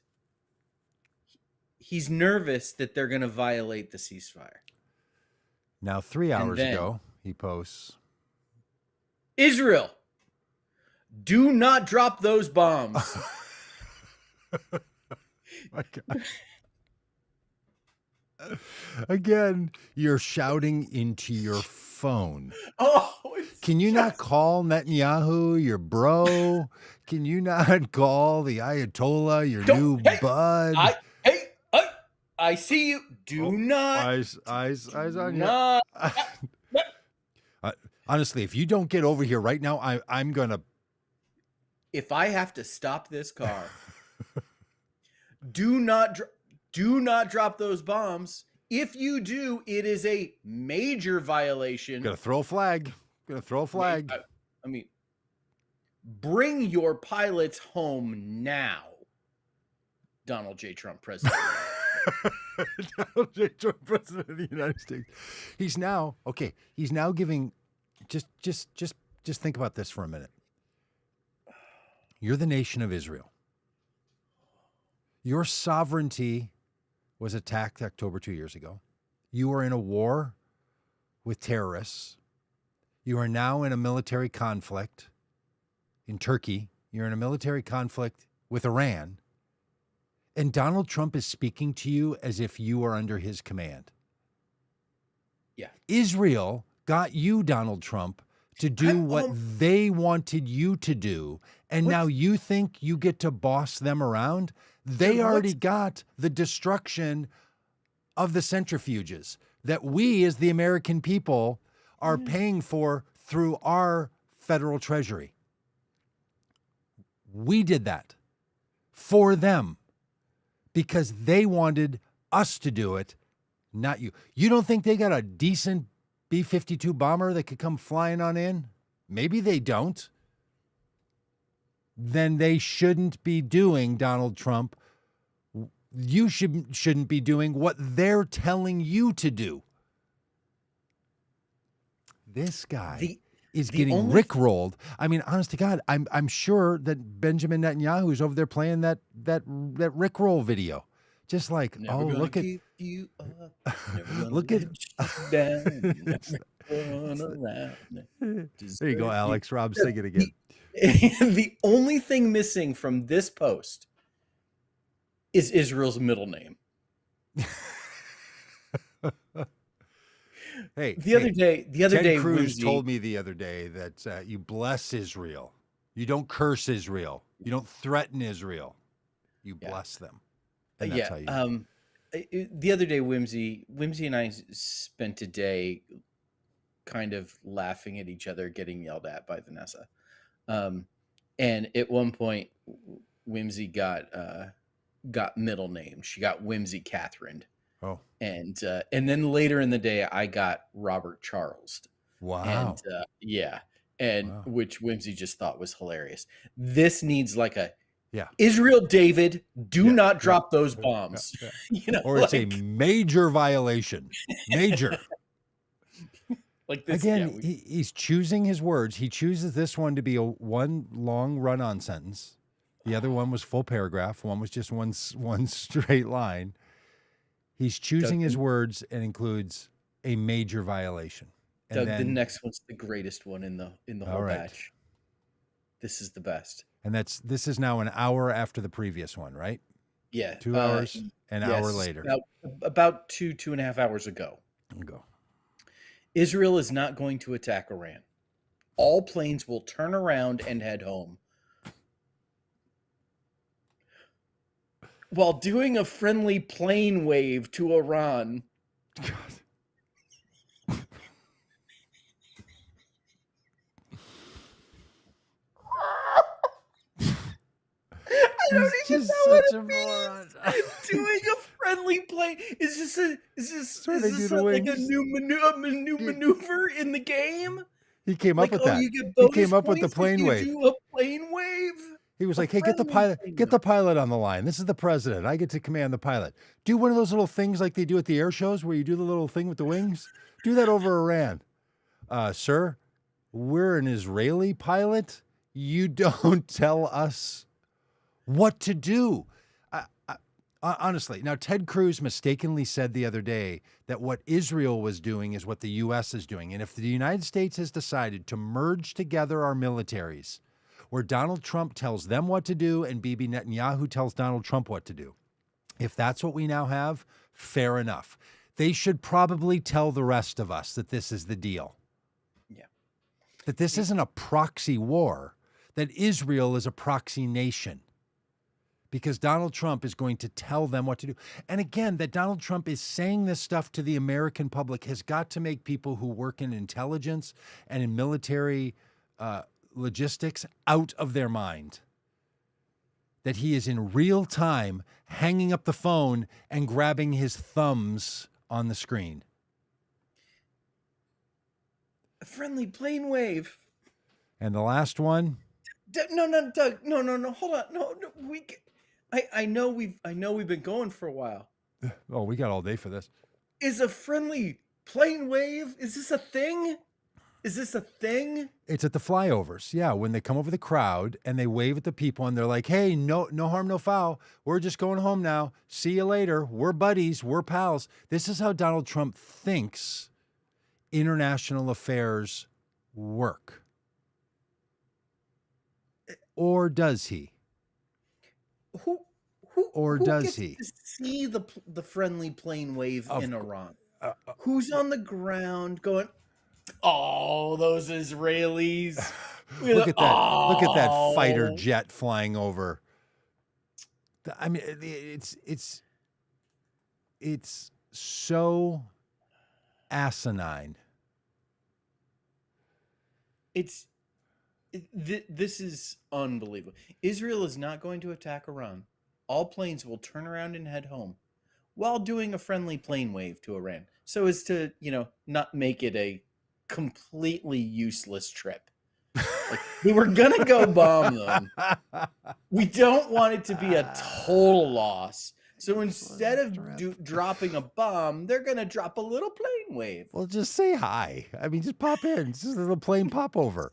nervous that they're going to violate the ceasefire. Now, 3 hours ago, he posts, Israel, do not drop those bombs. My God. Again, you're shouting into your phone. Oh, can you not call Netanyahu your bro? Can you not call the Ayatollah your new bud? I see you. Do not. Eyes on you. Honestly, if you don't get over here right now, I'm gonna. If I have to stop this car, do not drop those bombs. If you do, it is a major violation. Gonna throw a flag. I mean, bring your pilots home now, Donald J. Trump, president. Donald J. Trump, president of the United States. He's now giving. Just think about this for a minute. You're the nation of Israel. Your sovereignty was attacked October 2 years ago. You are in a war with terrorists. You are now in a military conflict in Turkey. You're in a military conflict with Iran. And Donald Trump is speaking to you as if you are under his command. Yeah. Israel got you, Donald Trump, to do what they wanted you to do. And now you think you get to boss them around? They already got the destruction of the centrifuges that we as the American people are paying for through our federal treasury. We did that for them because they wanted us to do it, not you. You don't think they got a decent B-52 bomber that could come flying on in? Maybe they don't. Then they shouldn't be doing, Donald Trump. You shouldn't be doing what they're telling you to do. This guy is getting rickrolled. I mean, honest to God, I'm sure that Benjamin Netanyahu is over there playing that rickroll video. Just like, look at you up, look at down, there you go, Alex. Rob, sing it again. The only thing missing from this post is Israel's middle name. The other day, Ted Cruz told me the other day that you bless Israel. You don't curse Israel. You don't threaten Israel. You bless them. And that's how you the other day, Whimsy and I spent a day kind of laughing at each other, getting yelled at by Vanessa. And at one point, Whimsy got middle name. She got Whimsy Catherine. Oh. And then later in the day, I got Robert Charles. Wow. And which Whimsy just thought was hilarious. This needs like a Israel David, do not drop those bombs. You know, or it's a major violation. Major. Like this, again, he's choosing his words. He chooses this one to be one long run-on sentence. The other one was full paragraph. One was just one straight line. He's choosing his words and includes a major violation. And Doug, then, the next one's the greatest one in the whole batch. This is the best. And this is now an hour after the previous one, right? Yeah. 2 hours, an hour later. About 2.5 hours ago. Israel is not going to attack Iran. All planes will turn around and head home. while doing a friendly plane wave to Iran. God. I don't He's even just know what such it a means. moron. Doing a friendly plane. Is where they do this the like a wings. new He maneuver in the game? he came up Like, with oh, that. you get He bonus came up with the points if plane you wave. do a plane wave? He was A like, "Hey, get friendly plane the wave. pilot on the line. This is the president. I get to command the pilot. Do one of those little things like they do at the air shows where you do the little thing with the wings. Do that over Iran, sir. We're an Israeli pilot. You don't tell us what to do." Honestly, now Ted Cruz mistakenly said the other day that what Israel was doing is what the U.S. is doing. And if the United States has decided to merge together our militaries, where Donald Trump tells them what to do and Bibi Netanyahu tells Donald Trump what to do, if that's what we now have, fair enough. They should probably tell the rest of us that this is the deal. Yeah. That this isn't a proxy war, that Israel is a proxy nation. Because Donald Trump is going to tell them what to do. And again, that Donald Trump is saying this stuff to the American public has got to make people who work in intelligence and in military logistics out of their mind. That he is in real time hanging up the phone and grabbing his thumbs on the screen. A friendly plane wave. And the last one. No, Doug. No. Hold on. No. I know we've been going for a while. Oh, we got all day for this. Is a friendly plane wave? Is this a thing? Is this a thing? It's at the flyovers. Yeah, when they come over the crowd and they wave at the people and they're like, "Hey, no harm, no foul. We're just going home now. See you later. We're buddies. We're pals." This is how Donald Trump thinks international affairs work. Or does he? Who does gets he? to see the friendly plane wave in Iran? Uh, Who's on the ground going, "Oh, those Israelis"? Look at that! Look at that Oh. fighter jet flying over. I mean, it's so asinine. This is unbelievable. Israel is not going to attack Iran. All planes will turn around and head home while doing a friendly plane wave to Iran, so as to, not make it a completely useless trip. Like, we were gonna go bomb them. We don't want it to be a total loss. So instead of dropping a bomb, they're gonna drop a little plane wave. Well, just say hi. I mean, just pop in. Just a little plane pop over.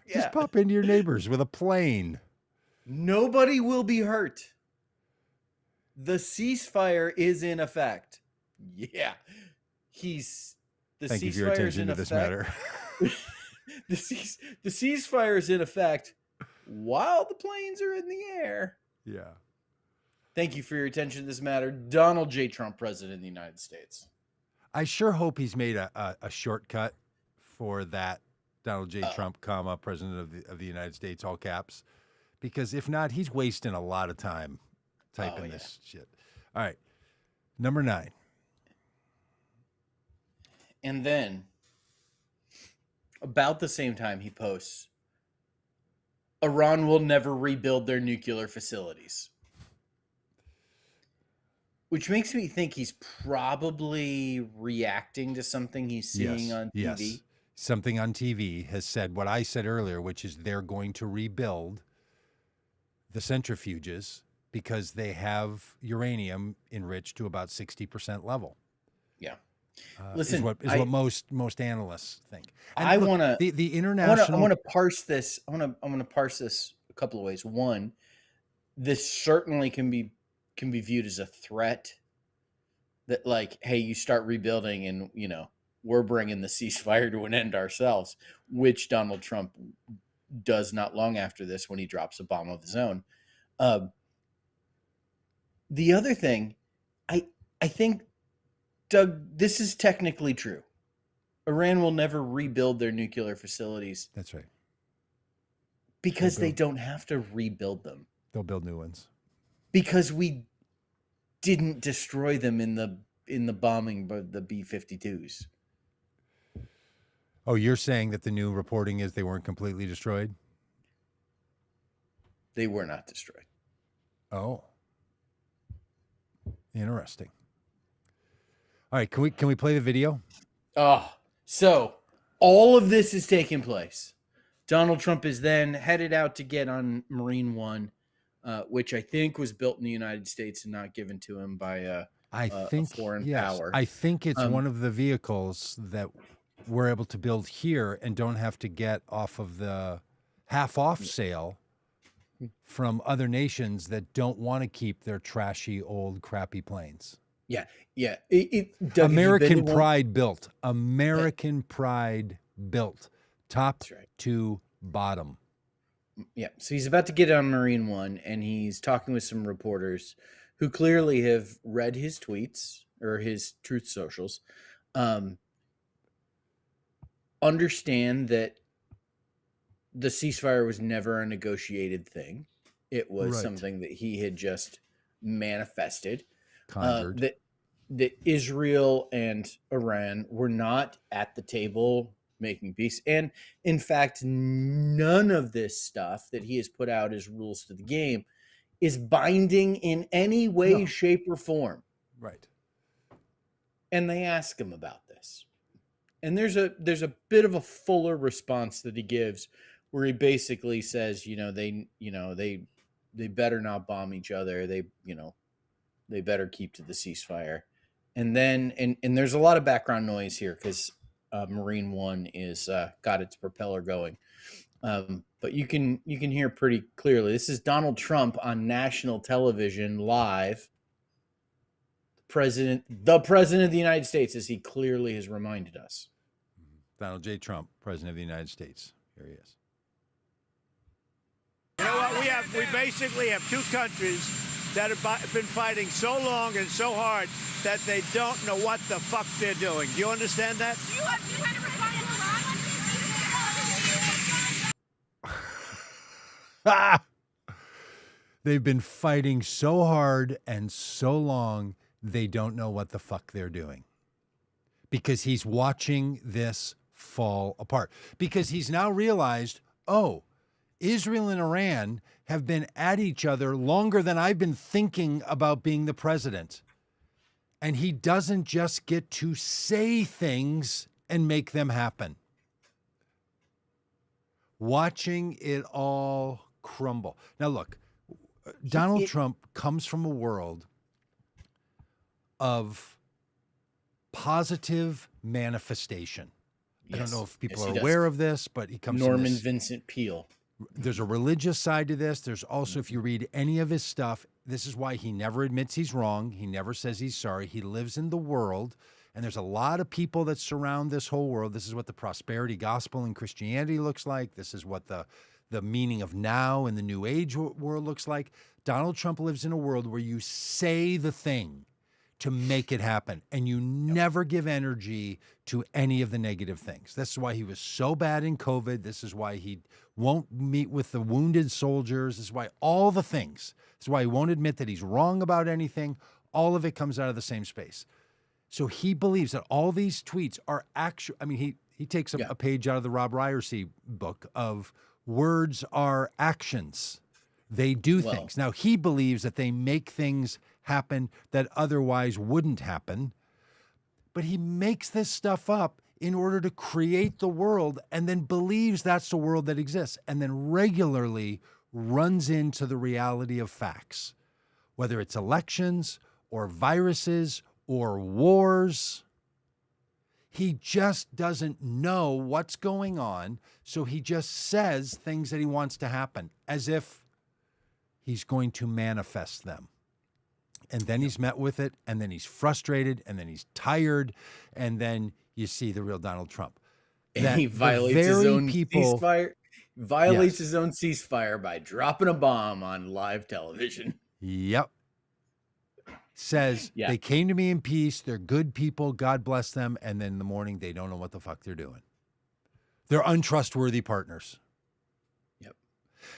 Yeah. Just pop into your neighbors with a plane. Nobody will be hurt. The ceasefire is in effect. Yeah. Thank you for your attention to this matter. The ceasefire is in effect while the planes are in the air. Yeah. Thank you for your attention to this matter. Donald J. Trump, President of the United States. I sure hope he's made a shortcut for that Donald J. Trump, President of the United States, all caps. Because if not, he's wasting a lot of time typing this shit. All right. Number 9. And then, about the same time, he posts, Iran will never rebuild their nuclear facilities. Which makes me think he's probably reacting to something he's seeing on TV. Yes. Something on TV has said what I said earlier, which is they're going to rebuild the centrifuges because they have uranium enriched to about 60% level. Yeah. Listen, is what most analysts think. And I look, want to the international. I want to parse this. I want to parse this a couple of ways. One, this certainly can be viewed as a threat. That, like, hey, you start rebuilding, and we're bringing the ceasefire to an end ourselves, which Donald Trump does not long after this when he drops a bomb of his own. The other thing, I think, Doug, this is technically true. Iran will never rebuild their nuclear facilities. That's right. Because they don't have to rebuild them. They'll build new ones. Because we didn't destroy them in the bombing by the B-52s. Oh, you're saying that the new reporting is they weren't completely destroyed? They were not destroyed. Oh, interesting. All right, can we play the video? Oh, so all of this is taking place. Donald Trump is then headed out to get on Marine One, which I think was built in the United States and not given to him by a foreign power. I think it's one of the vehicles that we're able to build here and don't have to get off of the half-off sale from other nations that don't want to keep their trashy, old, crappy planes. Yeah. Doug, American pride built. American pride built. Top to bottom. Yeah. So he's about to get on Marine One, and he's talking with some reporters who clearly have read his tweets or his Truth Socials, understand that the ceasefire was never a negotiated thing. It was something that he had just manifested. That Israel and Iran were not at the table making peace. And in fact, none of this stuff that he has put out as rules to the game is binding in any way, shape, or form. Right. And they ask him about this. And there's a bit of a fuller response that he gives where he basically says, they better not bomb each other. They better keep to the ceasefire. And then, and there's a lot of background noise here because Marine One is got its propeller going. But you can hear pretty clearly. This is Donald Trump on national television live. The president of the United States, as he clearly has reminded us. Donald J. Trump, president of the United States. Here he is. You know what? We basically have two countries that have been fighting so long and so hard that they don't know what the fuck they're doing. Do you understand that? You had to respond Ah! They've been fighting so hard and so long, they don't know what the fuck they're doing. Because he's watching this fall apart. Because he's now realized, oh, Israel and Iran have been at each other longer than I've been thinking about being the president. And he doesn't just get to say things and make them happen. Watching it all crumble. Now, look, Donald Trump comes from a world of positive manifestation. Yes. I don't know if people are aware of this, but he comes from Norman Vincent Peale. There's a religious side to this. There's also, if you read any of his stuff, this is why he never admits he's wrong. He never says he's sorry. He lives in the world, and there's a lot of people that surround this whole world. This is what the prosperity gospel in Christianity looks like. This is what the meaning of now in the New Age world looks like. Donald Trump lives in a world where you say the thing to make it happen, and you never give energy to any of the negative things. This is why he was so bad in COVID. This is why he won't meet with the wounded soldiers. This is why all the things. This is why he won't admit that he's wrong about anything. All of it comes out of the same space. So he believes that all these tweets are actual. I mean, he takes a page out of the Rob Ryerson book of words are actions. They do things. Now, he believes that they make things happen that otherwise wouldn't happen. But he makes this stuff up in order to create the world and then believes that's the world that exists and then regularly runs into the reality of facts, whether it's elections or viruses or wars. He just doesn't know what's going on, so he just says things that he wants to happen as if he's going to manifest them. And then he's met with it, and then he's frustrated, and then he's tired, and then you see the real Donald Trump. And he violates his own ceasefire. Violates his own ceasefire by dropping a bomb on live television. Yep. Says they came to me in peace. They're good people. God bless them. And then in the morning, they don't know what the fuck they're doing. They're untrustworthy partners. Yep.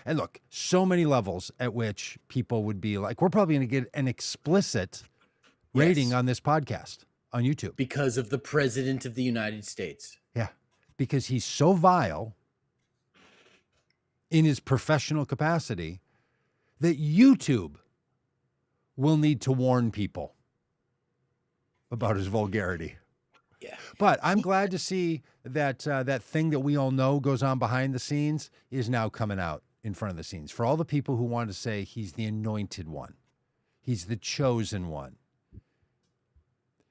And look, so many levels at which people would be like, we're probably going to get an explicit rating Yes. on this podcast on YouTube. Because of the president of the United States. Yeah. Because he's so vile in his professional capacity that YouTube will need to warn people about his vulgarity. Yeah. But I'm glad to see that that thing that we all know goes on behind the scenes is now coming out in front of the scenes. For all the people who want to say he's the anointed one, he's the chosen one.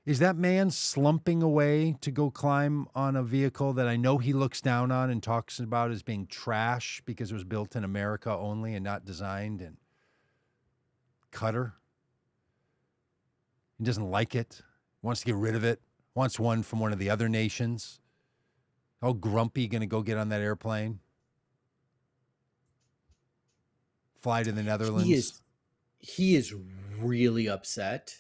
Is that man slumping away to go climb on a vehicle that I know he looks down on and talks about as being trash because it was built in America only and not designed in Qatar? He doesn't like it, wants to get rid of it, wants one from one of the other nations. How grumpy going to go get on that airplane? Fly to the Netherlands? He is really upset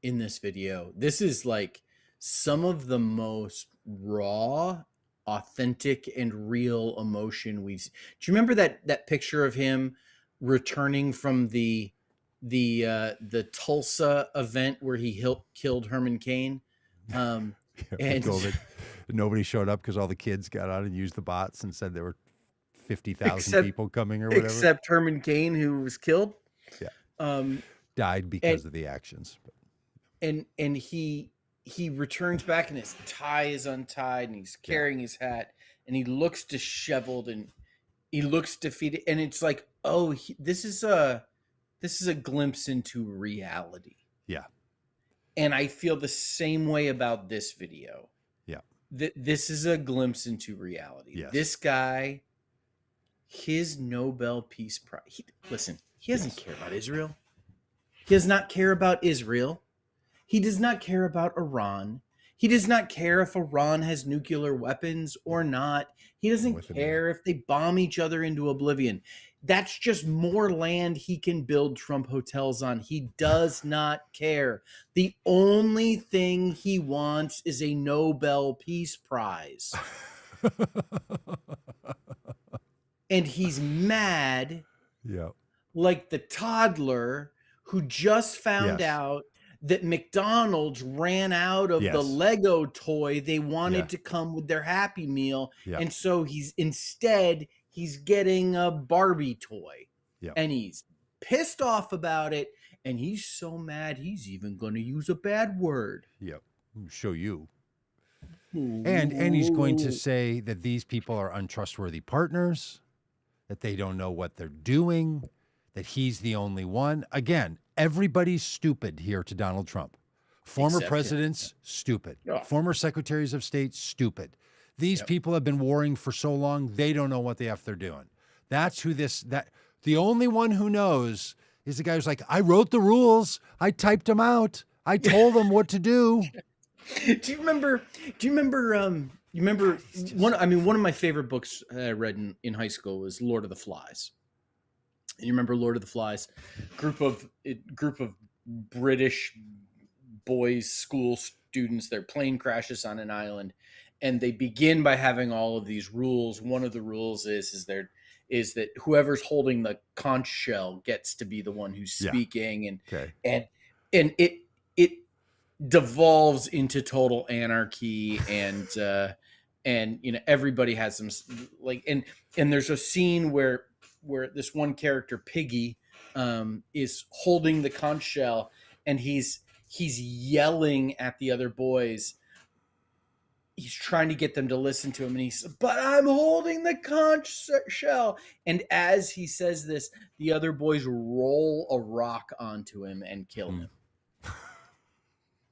in this video. This is like some of the most raw, authentic, and real emotion we've seen. Do you remember that picture of him returning from the Tulsa event where he killed Herman Cain? And COVID. Nobody showed up because all the kids got on and used the bots and said there were 50,000 people coming or whatever. Except Herman Cain, who was killed. Yeah. Died because of the actions. And he returns back and his tie is untied and he's carrying his hat and he looks disheveled and he looks defeated. And it's like, oh, this is a glimpse into reality. Yeah. And I feel the same way about this video. Yeah. This is a glimpse into reality. Yes. This guy, his Nobel Peace Prize. Listen, he doesn't care about Israel. He does not care about Israel. He does not care about Iran. He does not care if Iran has nuclear weapons or not. He doesn't care if they bomb each other into oblivion. That's just more land he can build Trump hotels on. He does not care. The only thing he wants is a Nobel Peace Prize. And he's mad, like the toddler who just found out that McDonald's ran out of the Lego toy they wanted to come with their Happy Meal. And so he's getting a Barbie toy. And he's pissed off about it. And he's so mad, he's even going to use a bad word. Show you. And he's going to say that these people are untrustworthy partners, that they don't know what they're doing, that he's the only one. Again, everybody's stupid here to Donald Trump. Former presidents, stupid. Former secretaries of state, stupid. These people have been warring for so long, they don't know what the F they're doing. That's who the only one who knows is the guy who's like, I wrote the rules. I typed them out. I told them what to do. Do you remember one of my favorite books I read in high school was Lord of the Flies. And you remember Lord of the Flies, group of British boys, school students, their plane crashes on an island, and they begin by having all of these rules. One of the rules is that whoever's holding the conch shell gets to be the one who's speaking, and it devolves into total anarchy, and everybody has some and there's a scene where this one character, Piggy, is holding the conch shell, and he's yelling at the other boys. He's trying to get them to listen to him, and he's, but I'm holding the conch shell. And as he says this, the other boys roll a rock onto him and kill him.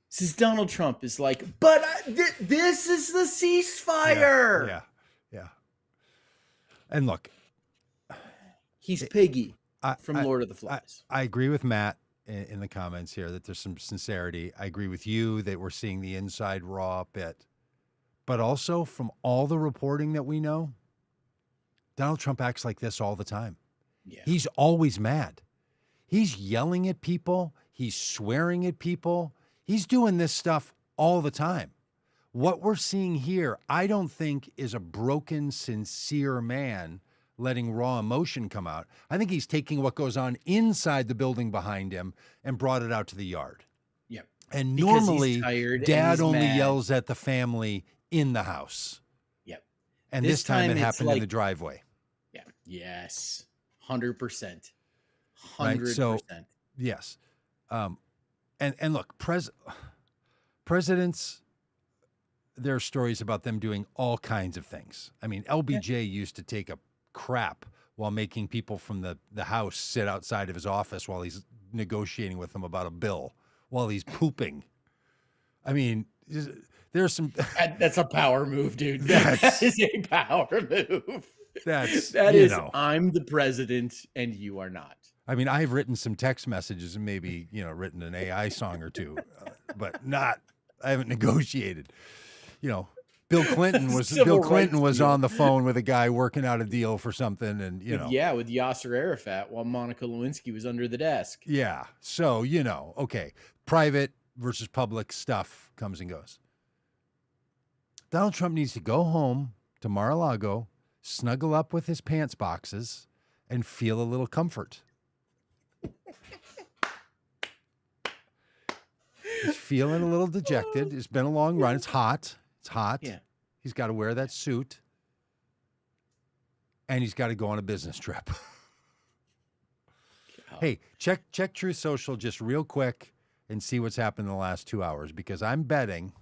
This is Donald Trump is like, but this is the ceasefire. Yeah. And look, he's Piggy from Lord of the Flies. I agree with Matt in the comments here that there's some sincerity. I agree with you that we're seeing the inside raw bit. But also from all the reporting that we know, Donald Trump acts like this all the time. Yeah. He's always mad. He's yelling at people. He's swearing at people. He's doing this stuff all the time. What we're seeing here, I don't think is a broken, sincere man letting raw emotion come out. I think he's taking what goes on inside the building behind him and brought it out to the yard. Yep. And Because he's normally, tired and dad he's only mad. yells at the family in the house. Yep. And this time it it's happened in like- the driveway. Yeah. Yes. 100%. Right? 100%. So, yes. And look, presidents, there are stories about them doing all kinds of things. I mean, LBJ used to take a crap while making people from the house sit outside of his office while he's negotiating with them about a bill while he's pooping. I mean, there's some... That's a power move, dude. That is a power move. That is, I'm the president and you are not. I mean, I've written some text messages and maybe, written an AI song or two, but I haven't negotiated. Bill Clinton was on the phone with a guy working out a deal for something, and with Yasser Arafat while Monica Lewinsky was under the desk. Yeah. So, okay, private versus public stuff comes and goes. Donald Trump needs to go home to Mar-a-Lago, snuggle up with his pants boxes, and feel a little comfort. He's feeling a little dejected. It's been a long run. It's hot. Yeah. He's got to wear that suit. And he's got to go on a business trip. Hey, check Truth Social just real quick and see what's happened in the last 2 hours, because I'm betting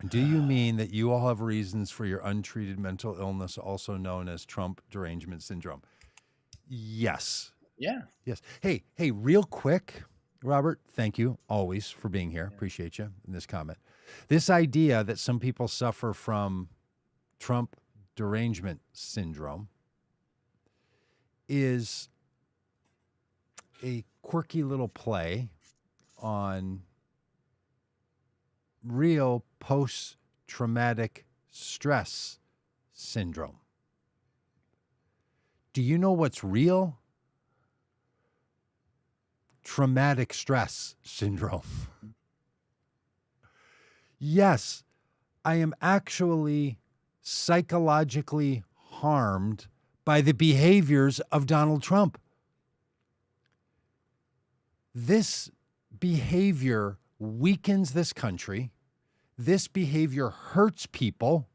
do you mean that you all have reasons for your untreated mental illness, also known as Trump derangement syndrome? Yes. Yeah. Yes. Hey, real quick, Robert, thank you always for being here. Appreciate you in this comment. This idea that some people suffer from Trump derangement syndrome is a quirky little play on real post-traumatic stress syndrome. Do you know what's real? Traumatic stress syndrome. Yes, I am actually psychologically harmed by the behaviors of Donald Trump. This behavior weakens this country. This behavior hurts people.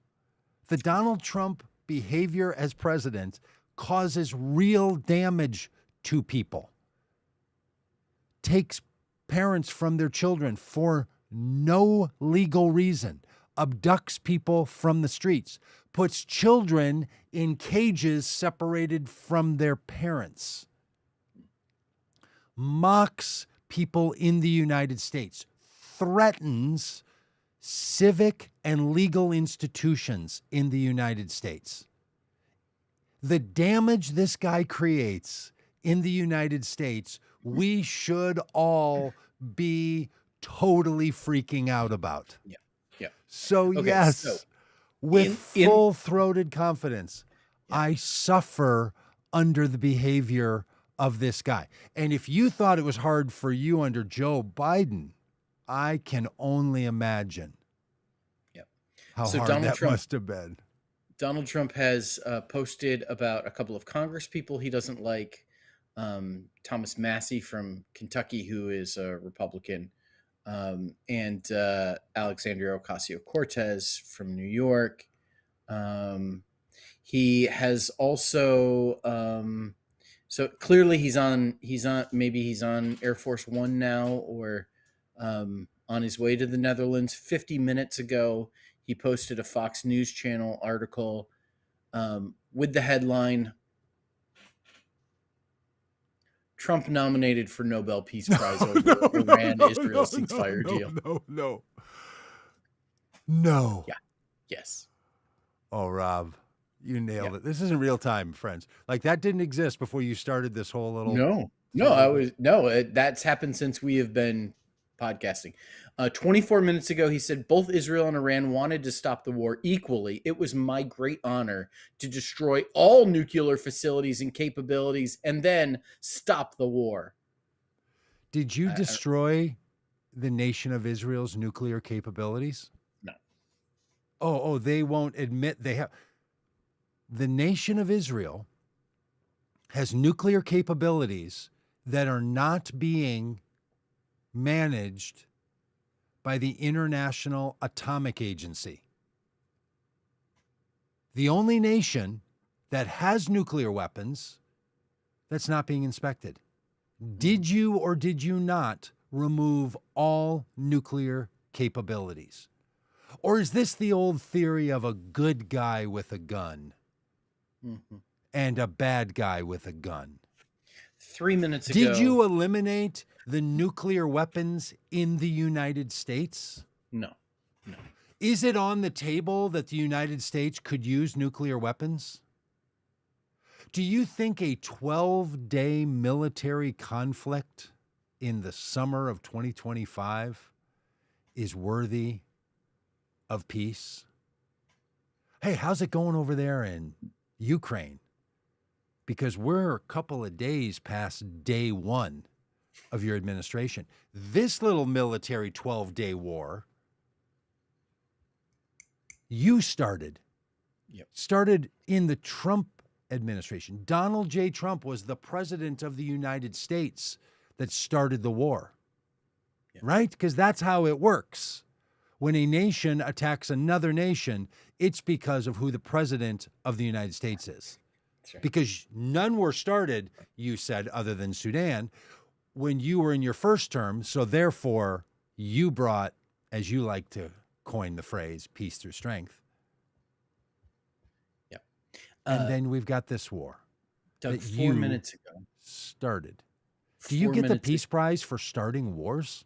The Donald Trump behavior as president causes real damage to people. Takes parents from their children for no legal reason, abducts people from the streets, puts children in cages separated from their parents, mocks people in the United States, threatens civic and legal institutions in the United States. The damage this guy creates in the United States, we should all be totally freaking out about. Yeah. So Okay, yes, so with full-throated confidence, I suffer under the behavior of this guy. And if you thought it was hard for you under Joe Biden, I can only imagine how hard Donald that Trump must have been. Donald Trump has posted about a couple of Congress people he doesn't like. Thomas Massey from Kentucky, who is a Republican, and Alexandria Ocasio-Cortez from New York. He has also, so clearly he's on Air Force One now, or on his way to the Netherlands. 50 minutes ago, he posted a Fox News Channel article with the headline, Trump nominated for Nobel Peace Prize over Iran-Israel ceasefire deal. No. Yeah. Yes. Oh, Rob, you nailed it. This isn't real time, friends. Like, that didn't exist before you started this whole little... That's happened since we have been podcasting. 24 minutes ago, he said both Israel and Iran wanted to stop the war equally. It was my great honor to destroy all nuclear facilities and capabilities and then stop the war. Did you destroy the nation of Israel's nuclear capabilities? No. Oh, they won't admit they have. The nation of Israel has nuclear capabilities that are not being managed by the International Atomic Agency. The only nation that has nuclear weapons that's not being inspected. Did you or did you not remove all nuclear capabilities? Or is this the old theory of a good guy with a gun and a bad guy with a gun? 3 minutes ago. Did you eliminate the nuclear weapons in the United States? No. Is it on the table that the United States could use nuclear weapons? Do you think a 12-day military conflict in the summer of 2025 is worthy of peace? Hey, how's it going over there in Ukraine? Because we're a couple of days past day one of your administration. This little military 12-day war, you started. Yep. Started in the Trump administration. Donald J. Trump was the president of the United States that started the war. Yep. Right? Because that's how it works. When a nation attacks another nation, it's because of who the president of the United States is. That's right. Because none were started, you said, other than Sudan, when you were in your first term. So therefore, you brought, as you like to coin the phrase, peace through strength. Yep. And then we've got this war. Doug, that 4 you minutes ago. Started. Do you get the Peace Prize for starting wars?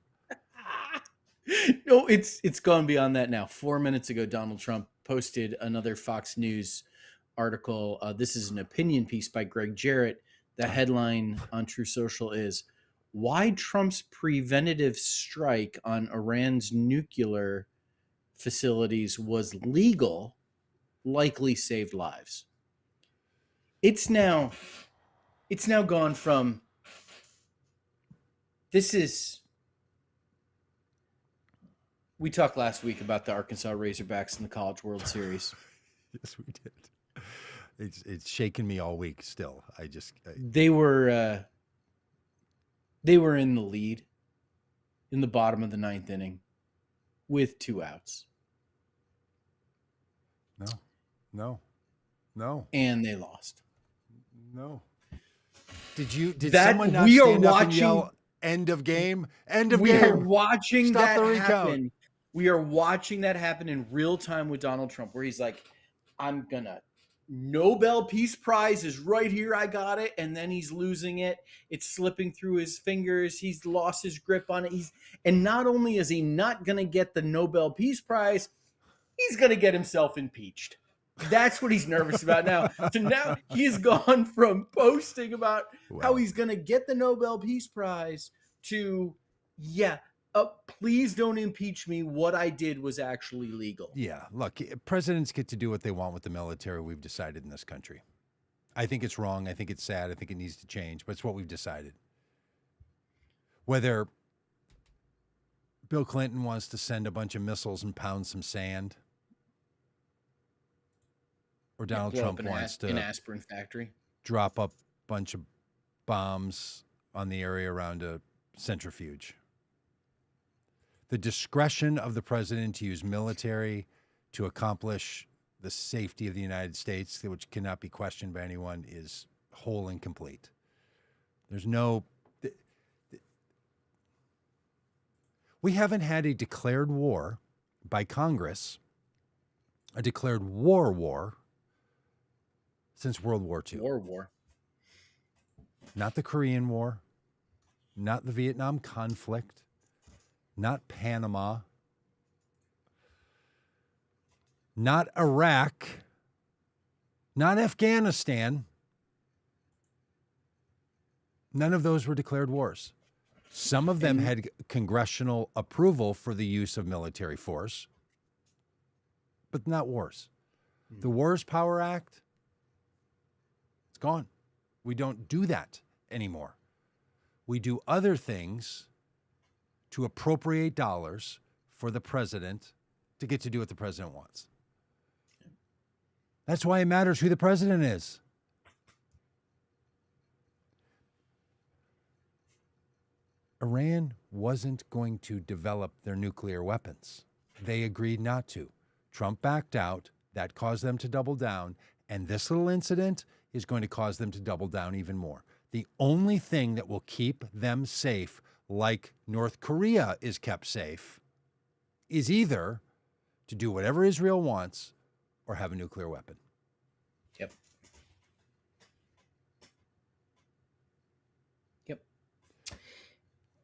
No, it's gone beyond that now. 4 minutes ago, Donald Trump posted another Fox News article. This is an opinion piece by Greg Jarrett. The headline on True Social is, "Why Trump's preventative strike on Iran's nuclear facilities was legal, likely saved lives." It's now gone from, we talked last week about the Arkansas Razorbacks in the College World Series. Yes, we did. It's shaken me all week still. They were in the lead in the bottom of the ninth inning with 2 outs. No. And they lost. No. Did That someone not we are stand up and watching- yell, end of game? End of We game. are watching Stop that the recount. happen. We are watching that happen in real time with Donald Trump, where he's like, I'm gonna Nobel Peace Prize is right here. I got it. And then he's losing it. It's slipping through his fingers. He's lost his grip on it. And not only is he not going to get the Nobel Peace Prize, he's going to get himself impeached. That's what he's nervous about now. So now he's gone from posting about how he's going to get the Nobel Peace Prize to, please don't impeach me. What I did was actually legal. Yeah, look, presidents get to do what they want with the military, we've decided in this country. I think it's wrong. I think it's sad. I think it needs to change, but it's what we've decided. Whether Bill Clinton wants to send a bunch of missiles and pound some sand, or Donald Trump wants to an aspirin factory, drop up a bunch of bombs on the area around a centrifuge. The discretion of the president to use military to accomplish the safety of the United States, which cannot be questioned by anyone, is whole and complete. There's no... We haven't had a declared war by Congress, a declared war, since World War II. War. Not the Korean War, not the Vietnam conflict, not Panama, not Iraq, not Afghanistan. None of those were declared wars. Some of them had congressional approval for the use of military force, but not wars. The Wars Power Act, it's gone. We don't do that anymore. We do other things to appropriate dollars for the president to get to do what the president wants. That's why it matters who the president is. Iran wasn't going to develop their nuclear weapons. They agreed not to. Trump backed out. That caused them to double down. And this little incident is going to cause them to double down even more. The only thing that will keep them safe, like North Korea is kept safe, is either to do whatever Israel wants or have a nuclear weapon. Yep. Yep.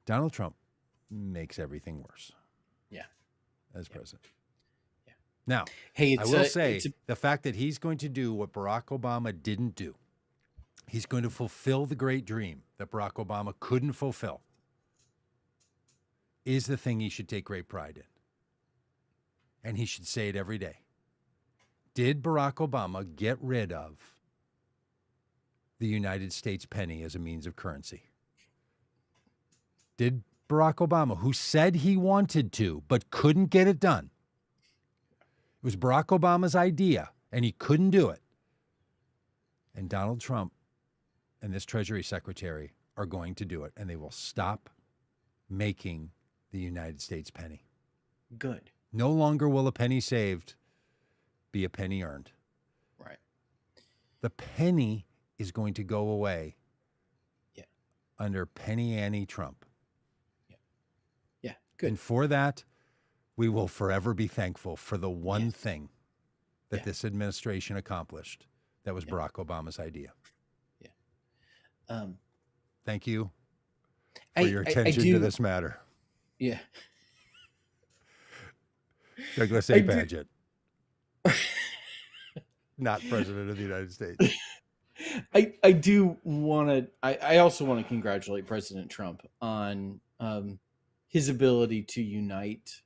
Donald Trump makes everything worse. Yeah. As president. Yeah. Now, hey, I will say the fact that he's going to do what Barack Obama didn't do. He's going to fulfill the great dream that Barack Obama couldn't fulfill, is the thing he should take great pride in. And he should say it every day. Did Barack Obama get rid of the United States penny as a means of currency? Did Barack Obama, who said he wanted to but couldn't get it done, it was Barack Obama's idea and he couldn't do it. And Donald Trump and this Treasury Secretary are going to do it, and they will stop making the United States penny. Good. No longer will a penny saved be a penny earned. Right. The penny is going to go away. Yeah. Under Penny Annie Trump. Yeah. Yeah. Good. And for that, we will forever be thankful for the one thing that this administration accomplished. That was Barack Obama's idea. Thank you for your attention to this matter. Yeah. Douglas A. Padgett. Not President of the United States. I do want to, I also want to congratulate President Trump on his ability to unite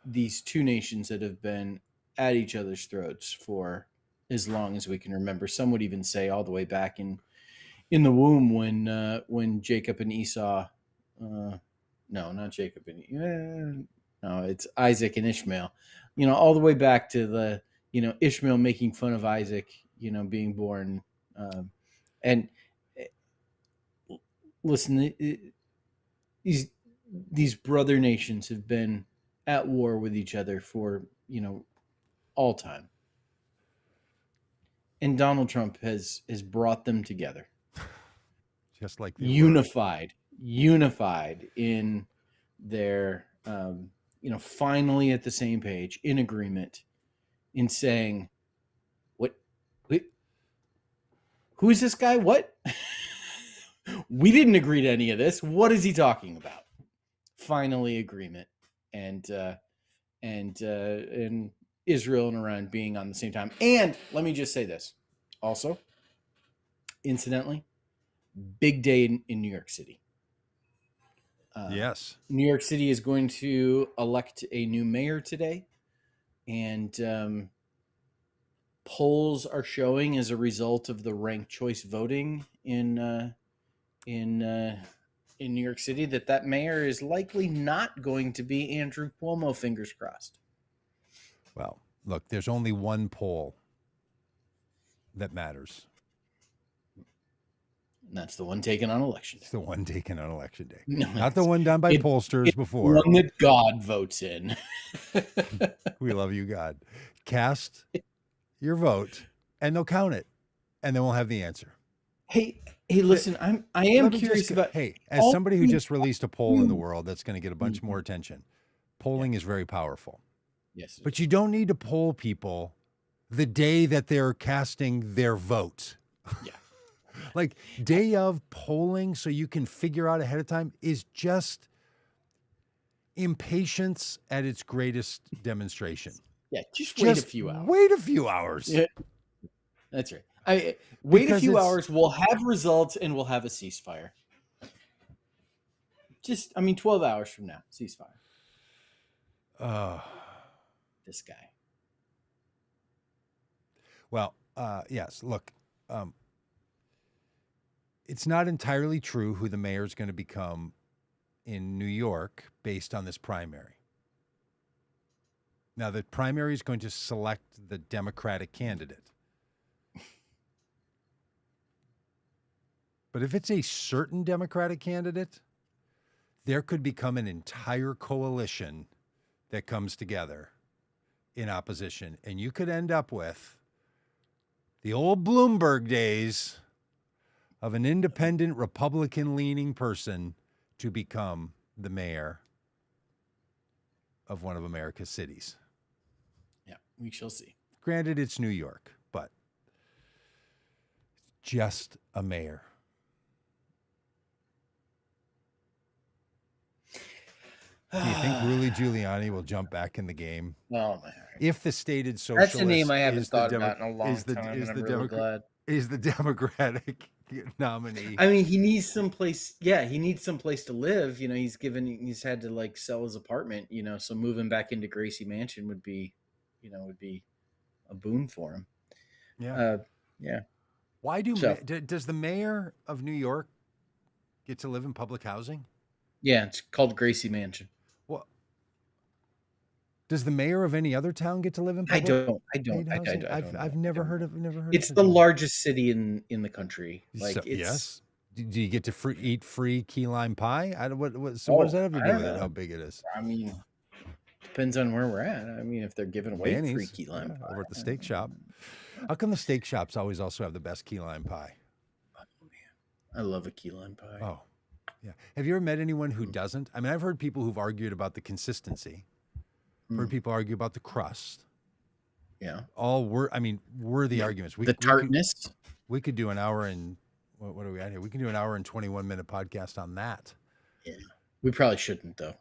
these two nations that have been at each other's throats for as long as we can remember. Some would even say all the way back in the womb when Jacob and Esau, no, not Jacob and no, it's Isaac and Ishmael, all the way back to the, Ishmael making fun of Isaac, being born. And listen, these brother nations have been at war with each other for, all time. And Donald Trump has brought them together. Just like unified in their, finally at the same page, in agreement, in saying, who is this guy? What? We didn't agree to any of this. What is he talking about? Finally, agreement, and Israel and Iran being on the same time. And let me just say this, also, incidentally, big day in New York City. Yes. New York City is going to elect a new mayor today. And polls are showing, as a result of the ranked choice voting in New York City, that mayor is likely not going to be Andrew Cuomo, fingers crossed. Well, look, there's only one poll that matters. And that's the one taken on election day. It's the one taken on election day. No, not the one done by pollsters before. The one that God votes in. We love you, God. Cast your vote, and they'll count it, and then we'll have the answer. Hey, listen, I am curious about. Hey, as somebody who just released a poll in the world that's going to get a bunch more attention, polling is very powerful. Yes, but you don't need to poll people the day that they're casting their vote. Yeah. Like day of polling, so you can figure out ahead of time, is just impatience at its greatest demonstration. Yeah, just wait a few hours. Wait a few hours. Yeah. That's right. Wait a few hours. We'll have results and we'll have a ceasefire. 12 hours from now, ceasefire. This guy. Well, yes. Look, it's not entirely true who the mayor is going to become in New York based on this primary. Now, the primary is going to select the Democratic candidate. But if it's a certain Democratic candidate, there could become an entire coalition that comes together in opposition. And you could end up with the old Bloomberg days of an independent Republican-leaning person to become the mayor of one of America's cities. Yeah, we shall see. Granted, it's New York, but just a mayor. Do you think Rudy Giuliani will jump back in the game? Oh, man. If the stated socialist That's a name I haven't is thought the about in a long time, and I'm really glad. Is the Democratic nominee. I mean, he needs someplace. Yeah, he needs someplace to live. You know, he's had to like sell his apartment. You know, so moving back into Gracie Mansion would be a boon for him. Yeah. Yeah. Why does the mayor of New York get to live in public housing? Yeah, it's called Gracie Mansion. Well, does the mayor of any other town get to live in public housing? I've never heard of It's the largest city in the country. Like, so, it's, yes. Do you get to eat free key lime pie? What does that have to do with it? How big it is? I mean, depends on where we're at. I mean, if they're giving away free key lime pie over at the steak shop. How come the steak shops always also have the best key lime pie? Oh man, I love a key lime pie. Oh, yeah. Have you ever met anyone who doesn't? I mean, I've heard people who've argued about the consistency. Heard people argue about the crust. Yeah. All worthy arguments. The tartness. We could do an hour and what are we at here? We can do an hour and 21-minute podcast on that. Yeah. We probably shouldn't though.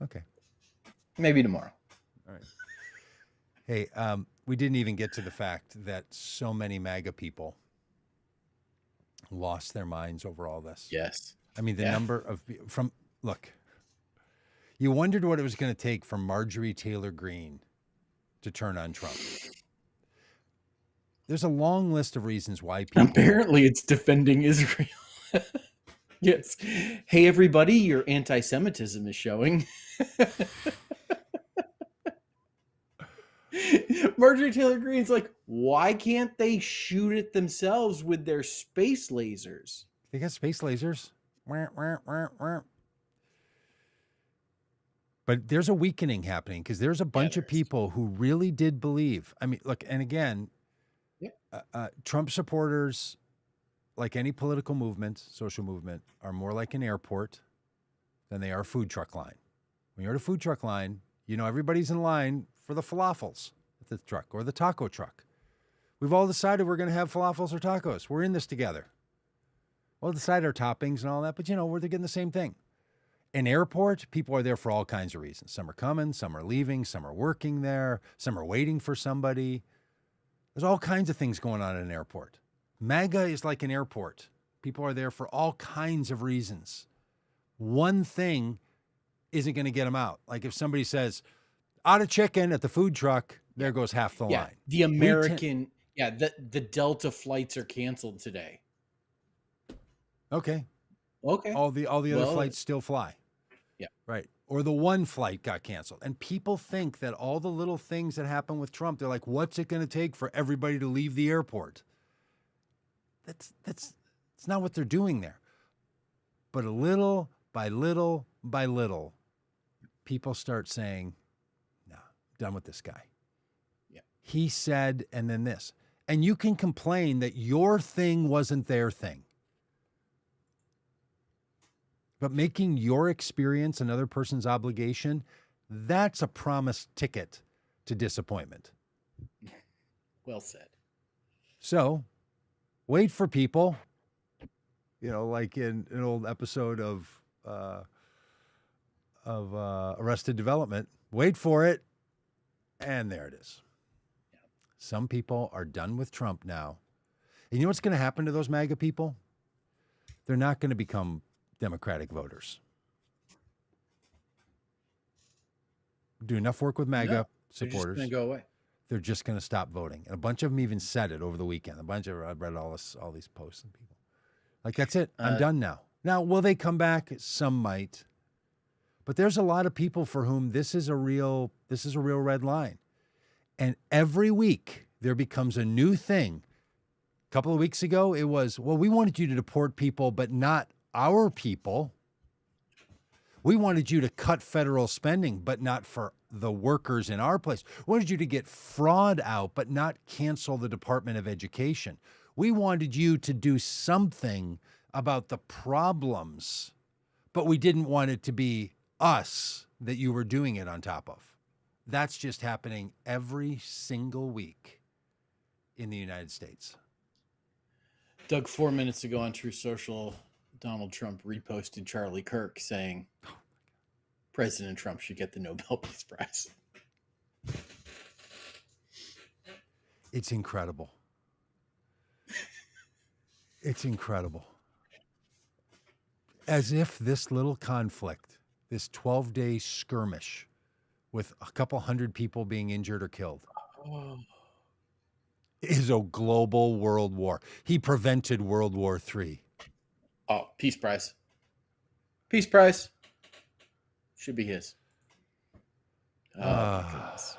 Okay. Maybe tomorrow. All right. Hey, we didn't even get to the fact that so many MAGA people lost their minds over all this. Yes. I mean, the number of look, you wondered what it was going to take for Marjorie Taylor Greene to turn on Trump. There's a long list of reasons why people... Apparently it's defending Israel. Yes. Hey, everybody, your anti-Semitism is showing. Marjorie Taylor Greene's like, why can't they shoot it themselves with their space lasers? They got space lasers. But there's a weakening happening because there's a bunch of people who really did believe. I mean, look, and again, Trump supporters, like any political movement, social movement, are more like an airport than they are a food truck line. When you're at a food truck line, you know everybody's in line for the falafels at the truck or the taco truck. We've all decided we're going to have falafels or tacos. We're in this together. We'll decide our toppings and all that, but we're getting the same thing. An airport, people are there for all kinds of reasons. Some are coming, some are leaving, some are working there, some are waiting for somebody. There's all kinds of things going on at an airport. MAGA is like an airport. People are there for all kinds of reasons. One thing isn't going to get them out. Like if somebody says, out of chicken at the food truck, there goes half the line. The American, the Delta flights are canceled today. Okay. Okay. All the other flights still fly. Yeah. Right. Or the one flight got canceled. And people think that all the little things that happen with Trump, they're like, what's it going to take for everybody to leave the airport? That's not what they're doing there. But little by little by little, people start saying, no, I'm done with this guy. Yeah. He said, and then this. And you can complain that your thing wasn't their thing. But making your experience another person's obligation, that's a promised ticket to disappointment. Well said. So, wait for people, like in an old episode of Arrested Development, wait for it, and there it is. Yeah. Some people are done with Trump now. And you know what's going to happen to those MAGA people? They're not going to become Democratic voters. Do enough work with MAGA supporters. They're just going to go away. They're just going to stop voting. And a bunch of them even said it over the weekend. I've read all these posts and people. Like, that's it. I'm done now. Now, will they come back? Some might. But there's a lot of people for whom this is a real red line. And every week there becomes a new thing. A couple of weeks ago, it was, well, we wanted you to deport people, but not our people. We wanted you to cut federal spending, but not for the workers in our place. We wanted you to get fraud out, but not cancel the Department of Education. We wanted you to do something about the problems, but we didn't want it to be us that you were doing it on top of. That's just happening every single week in the United States. Doug, 4 minutes ago on True Social, Donald Trump reposted Charlie Kirk saying President Trump should get the Nobel Peace Prize. It's incredible. It's incredible. As if this little conflict, this 12-day skirmish with a couple hundred people being injured or killed, is a global world war. He prevented World War III. Oh, Peace Prize. Peace Prize. Should be his. Oh, my goodness.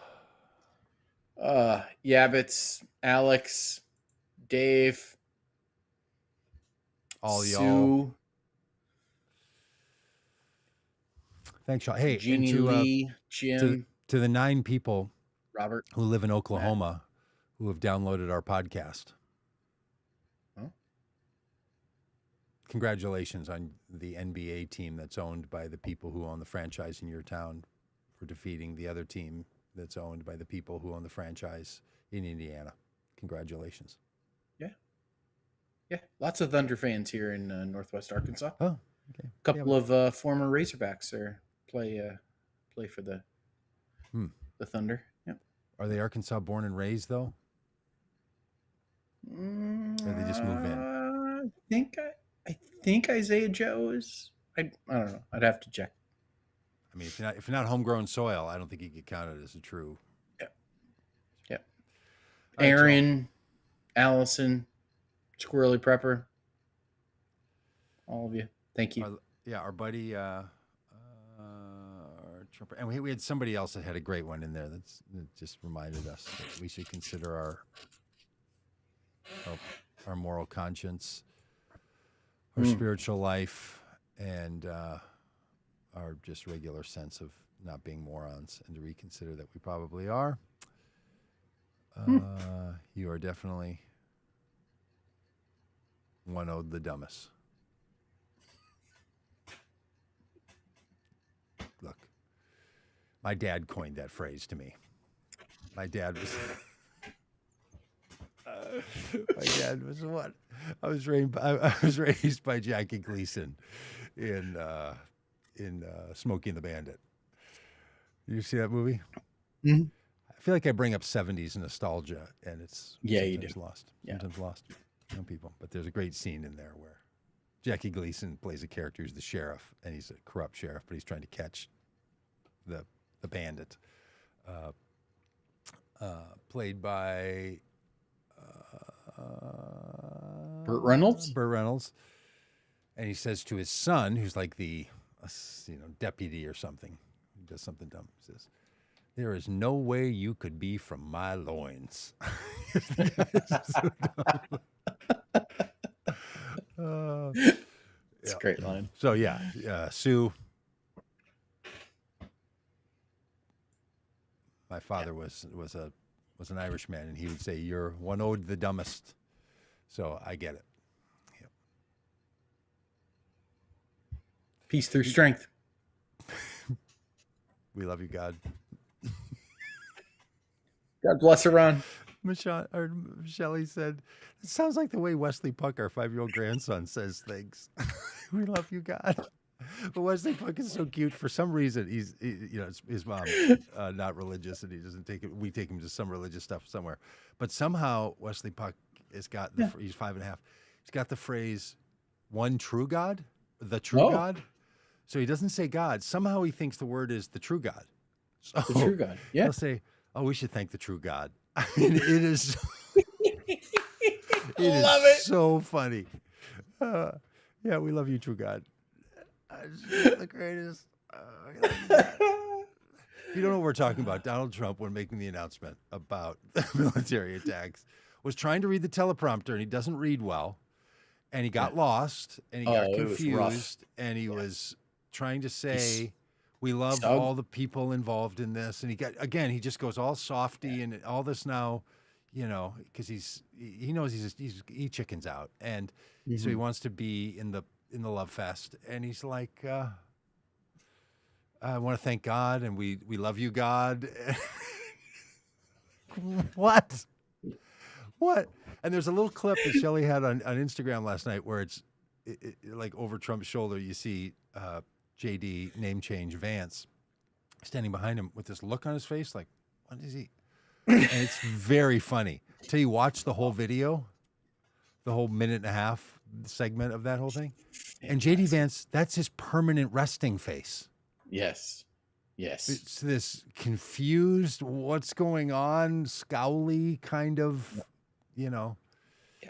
Yabbits, Alex, Dave, all Sue, y'all. Thanks, y'all. Hey, Jeannie Lee, Jim, to the 9 people, Robert, who live in Oklahoma, who have downloaded our podcast. Huh? Congratulations on the NBA team that's owned by the people who own the franchise in your town for defeating the other team that's owned by the people who own the franchise in Indiana. Congratulations. Yeah, lots of Thunder fans here in Northwest Arkansas. Oh, okay. A couple of former Razorbacks play for the Thunder. Yep. Are they Arkansas born and raised though? Or they just move in? I think Isaiah Joe is. I don't know. I'd have to check. I mean, if you're not homegrown soil, I don't think you get counted as a true. Yeah. Right, Aaron, Allison, Squirrely Prepper, all of you. Thank you. Our buddy, Trump, and we had somebody that had a great one in there that just reminded us that we should consider our moral conscience, our spiritual life, and our just regular sense of not being morons, and to reconsider that we probably are. You are definitely one owed the dumbest. Look, my dad coined that phrase to me. My dad was what? I was raised by Jackie Gleason in Smokey and the Bandit. You see that movie? Mm-hmm. I feel like I bring up 70s nostalgia, and it's sometimes lost. Sometimes lost on people. But there's a great scene in there where Jackie Gleason plays a character who's the sheriff, and he's a corrupt sheriff, but he's trying to catch the bandit, played by Burt Reynolds. Burt Reynolds, and he says to his son, who's like the deputy or something, he does something dumb. He says, "There is no way you could be from my loins." It's a great line. So Sue. My father was an Irishman, and he would say, "You're one owed the dumbest." So I get it. Yep. Peace through strength. We love you, God. God bless Iran. Shelley said, "It sounds like the way Wesley Puck, our 5-year-old grandson, says things." We love you, God. But Wesley Puck is so cute. For some reason, his mom not religious, and he doesn't take it. We take him to some religious stuff somewhere. But somehow Wesley Puck has got he's 5.5. He's got the phrase "one true God," the true God. So he doesn't say God. Somehow he thinks the word is the true God. So the true God. Yeah. He'll say, "Oh, we should thank the true God." I mean, it is. Love it. So funny. Yeah, we love you, true God. The greatest. If you don't know what we're talking about, Donald Trump, when making the announcement about military attacks, was trying to read the teleprompter, and he doesn't read well. and he got lost, and he got it was rough. confused, and he was trying to say, we love Doug? all the people involved in this. And he just goes all softy and all this now, because he knows he chickens out. And so he wants to be in the love fest. And he's like, I want to thank God, and we love you, God. What? And there's a little clip that Shelley had on Instagram last night where it's like over Trump's shoulder, you see JD name change Vance standing behind him with this look on his face, like, what is he? And it's very funny. Till you watch the whole video, the whole minute and a half segment of that whole thing. And JD Vance, that's his permanent resting face. Yes. It's this confused, what's going on, scowly kind of,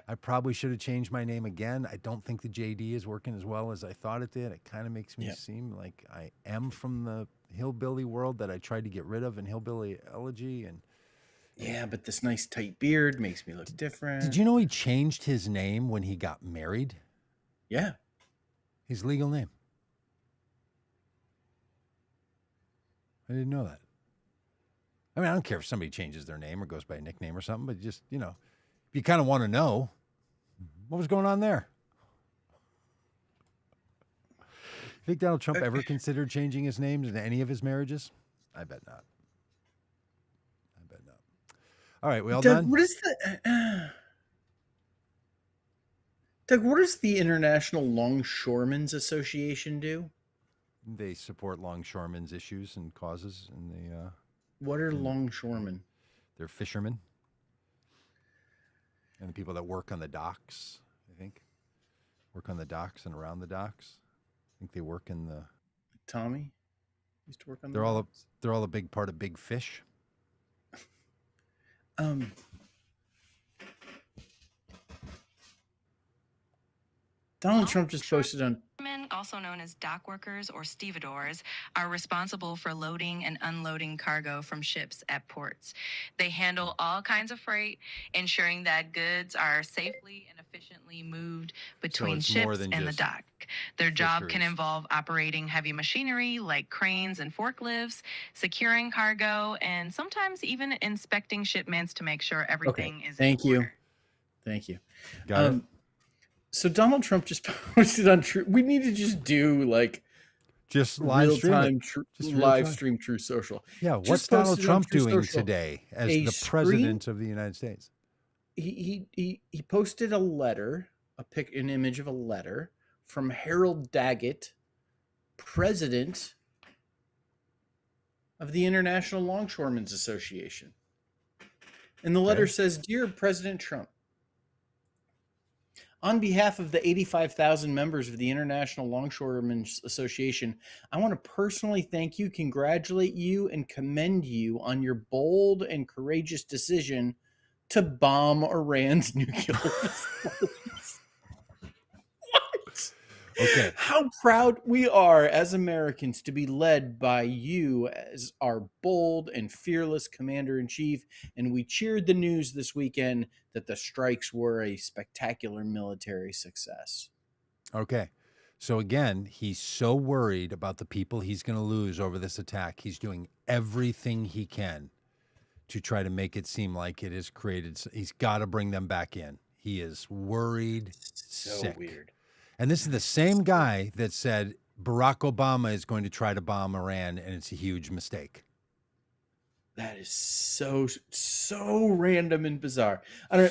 I probably should have changed my name again. I don't think the JD is working as well as I thought it did. It kind of makes me seem like I am from the hillbilly world that I tried to get rid of in Hillbilly Elegy. And yeah, but this nice tight beard makes me look different. Did you know he changed his name when he got married? Yeah. His legal name. I didn't know that. I mean, I don't care if somebody changes their name or goes by a nickname or something, but just, if you kind of want to know what was going on there. You think Donald Trump ever considered changing his name in any of his marriages? I bet not. All right, we all Doug, done? Doug, what does the International Longshoremen's Association do? They support longshoremen's issues and causes, and they. What are longshoremen? They're fishermen, and the people that work on the docks. I think work on the docks and around the docks. I think they work in the. Tommy used to work on. They're all a big part of Big Fish. Donald Trump just posted on. Also known as dock workers or stevedores, are responsible for loading and unloading cargo from ships at ports. They handle all kinds of freight, ensuring that goods are safely and efficiently moved between ships and the dock. Their job can involve operating heavy machinery like cranes and forklifts, securing cargo, and sometimes even inspecting shipments to make sure everything is in order. Thank you. Got it. So Donald Trump just posted on True. We need to just do just live stream True Social. Yeah, what's Donald Trump doing today as the president of the United States? He posted a letter, an image of a letter from Harold Daggett, president of the International Longshoremen's Association. And the letter says, "Dear President Trump, on behalf of the 85,000 members of the International Longshoremen's Association, I want to personally thank you, congratulate you, and commend you on your bold and courageous decision to bomb Iran's nuclear facilities." What? Okay. How proud we are as Americans to be led by you as our bold and fearless commander-in-chief, and we cheered the news this weekend that the strikes were a spectacular military success. Okay. So again, he's so worried about the people he's going to lose over this attack. He's doing everything he can to try to make it seem like it is created. He's got to bring them back in. He is worried sick. Weird. And this is the same guy that said Barack Obama is going to try to bomb Iran, and it's a huge mistake. That is so random and bizarre. Doug,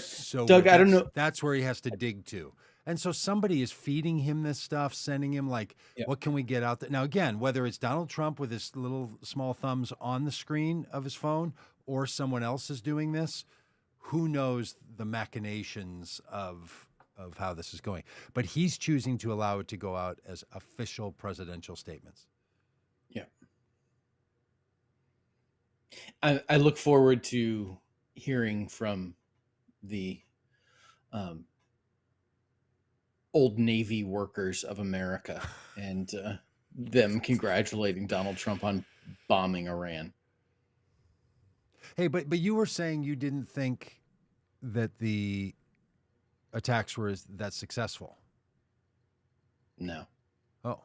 weird. I don't know. That's where he has to dig to. And so somebody is feeding him this stuff, sending him what can we get out there? Now, again, whether it's Donald Trump with his little small thumbs on the screen of his phone or someone else is doing this, who knows the machinations of how this is going. But he's choosing to allow it to go out as official presidential statements. Yeah. I look forward to hearing from the Old Navy workers of America and them congratulating Donald Trump on bombing Iran. Hey, but you were saying you didn't think that the attacks were that successful. No. Oh.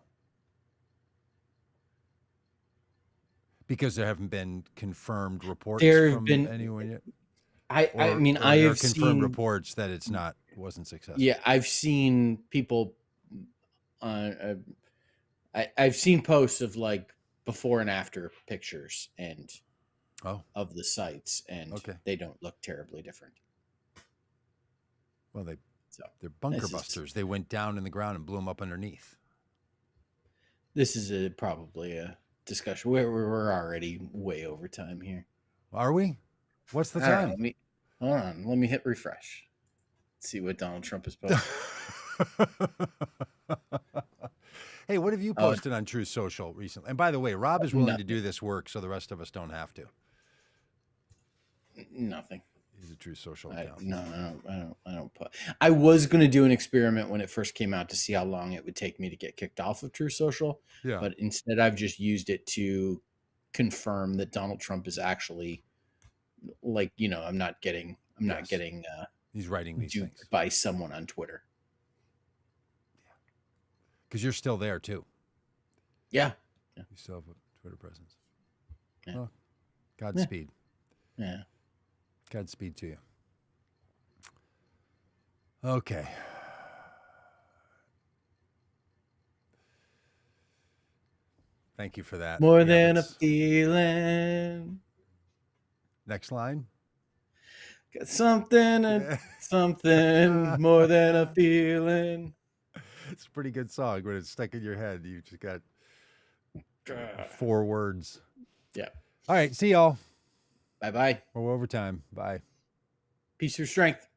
Because there haven't been confirmed reports There have from been. anyone yet? I mean, Or I there are have confirmed seen reports that it's wasn't successful. Yeah, I've seen people. I've seen posts of like before and after pictures and of the sites, and they don't look terribly different. Well, they're bunker busters. They went down in the ground and blew them up underneath. This is probably a discussion. We're already way over time here. Are we? What's the time? Hold on. Let me hit refresh. Let's see what Donald Trump has posted. Hey, what have you posted on Truth Social recently? And by the way, Rob is willing to do this work, so the rest of us don't have to. Nothing. He's a Truth Social account. I don't put. I was going to do an experiment when it first came out to see how long it would take me to get kicked off of Truth Social. Yeah. But instead, I've just used it to confirm that Donald Trump is actually, like, I'm not getting. He's writing these things by someone on Twitter. Because you're still there too. Yeah. You still have a Twitter presence. Yeah. Well, Godspeed. Yeah. Godspeed to you. Okay. Thank you for that. More than a feeling. Next line. Got something more than a feeling. It's a pretty good song when it's stuck in your head. You just got 4 words. Yeah. All right. See y'all. Bye-bye. We're overtime. Bye. Peace through strength.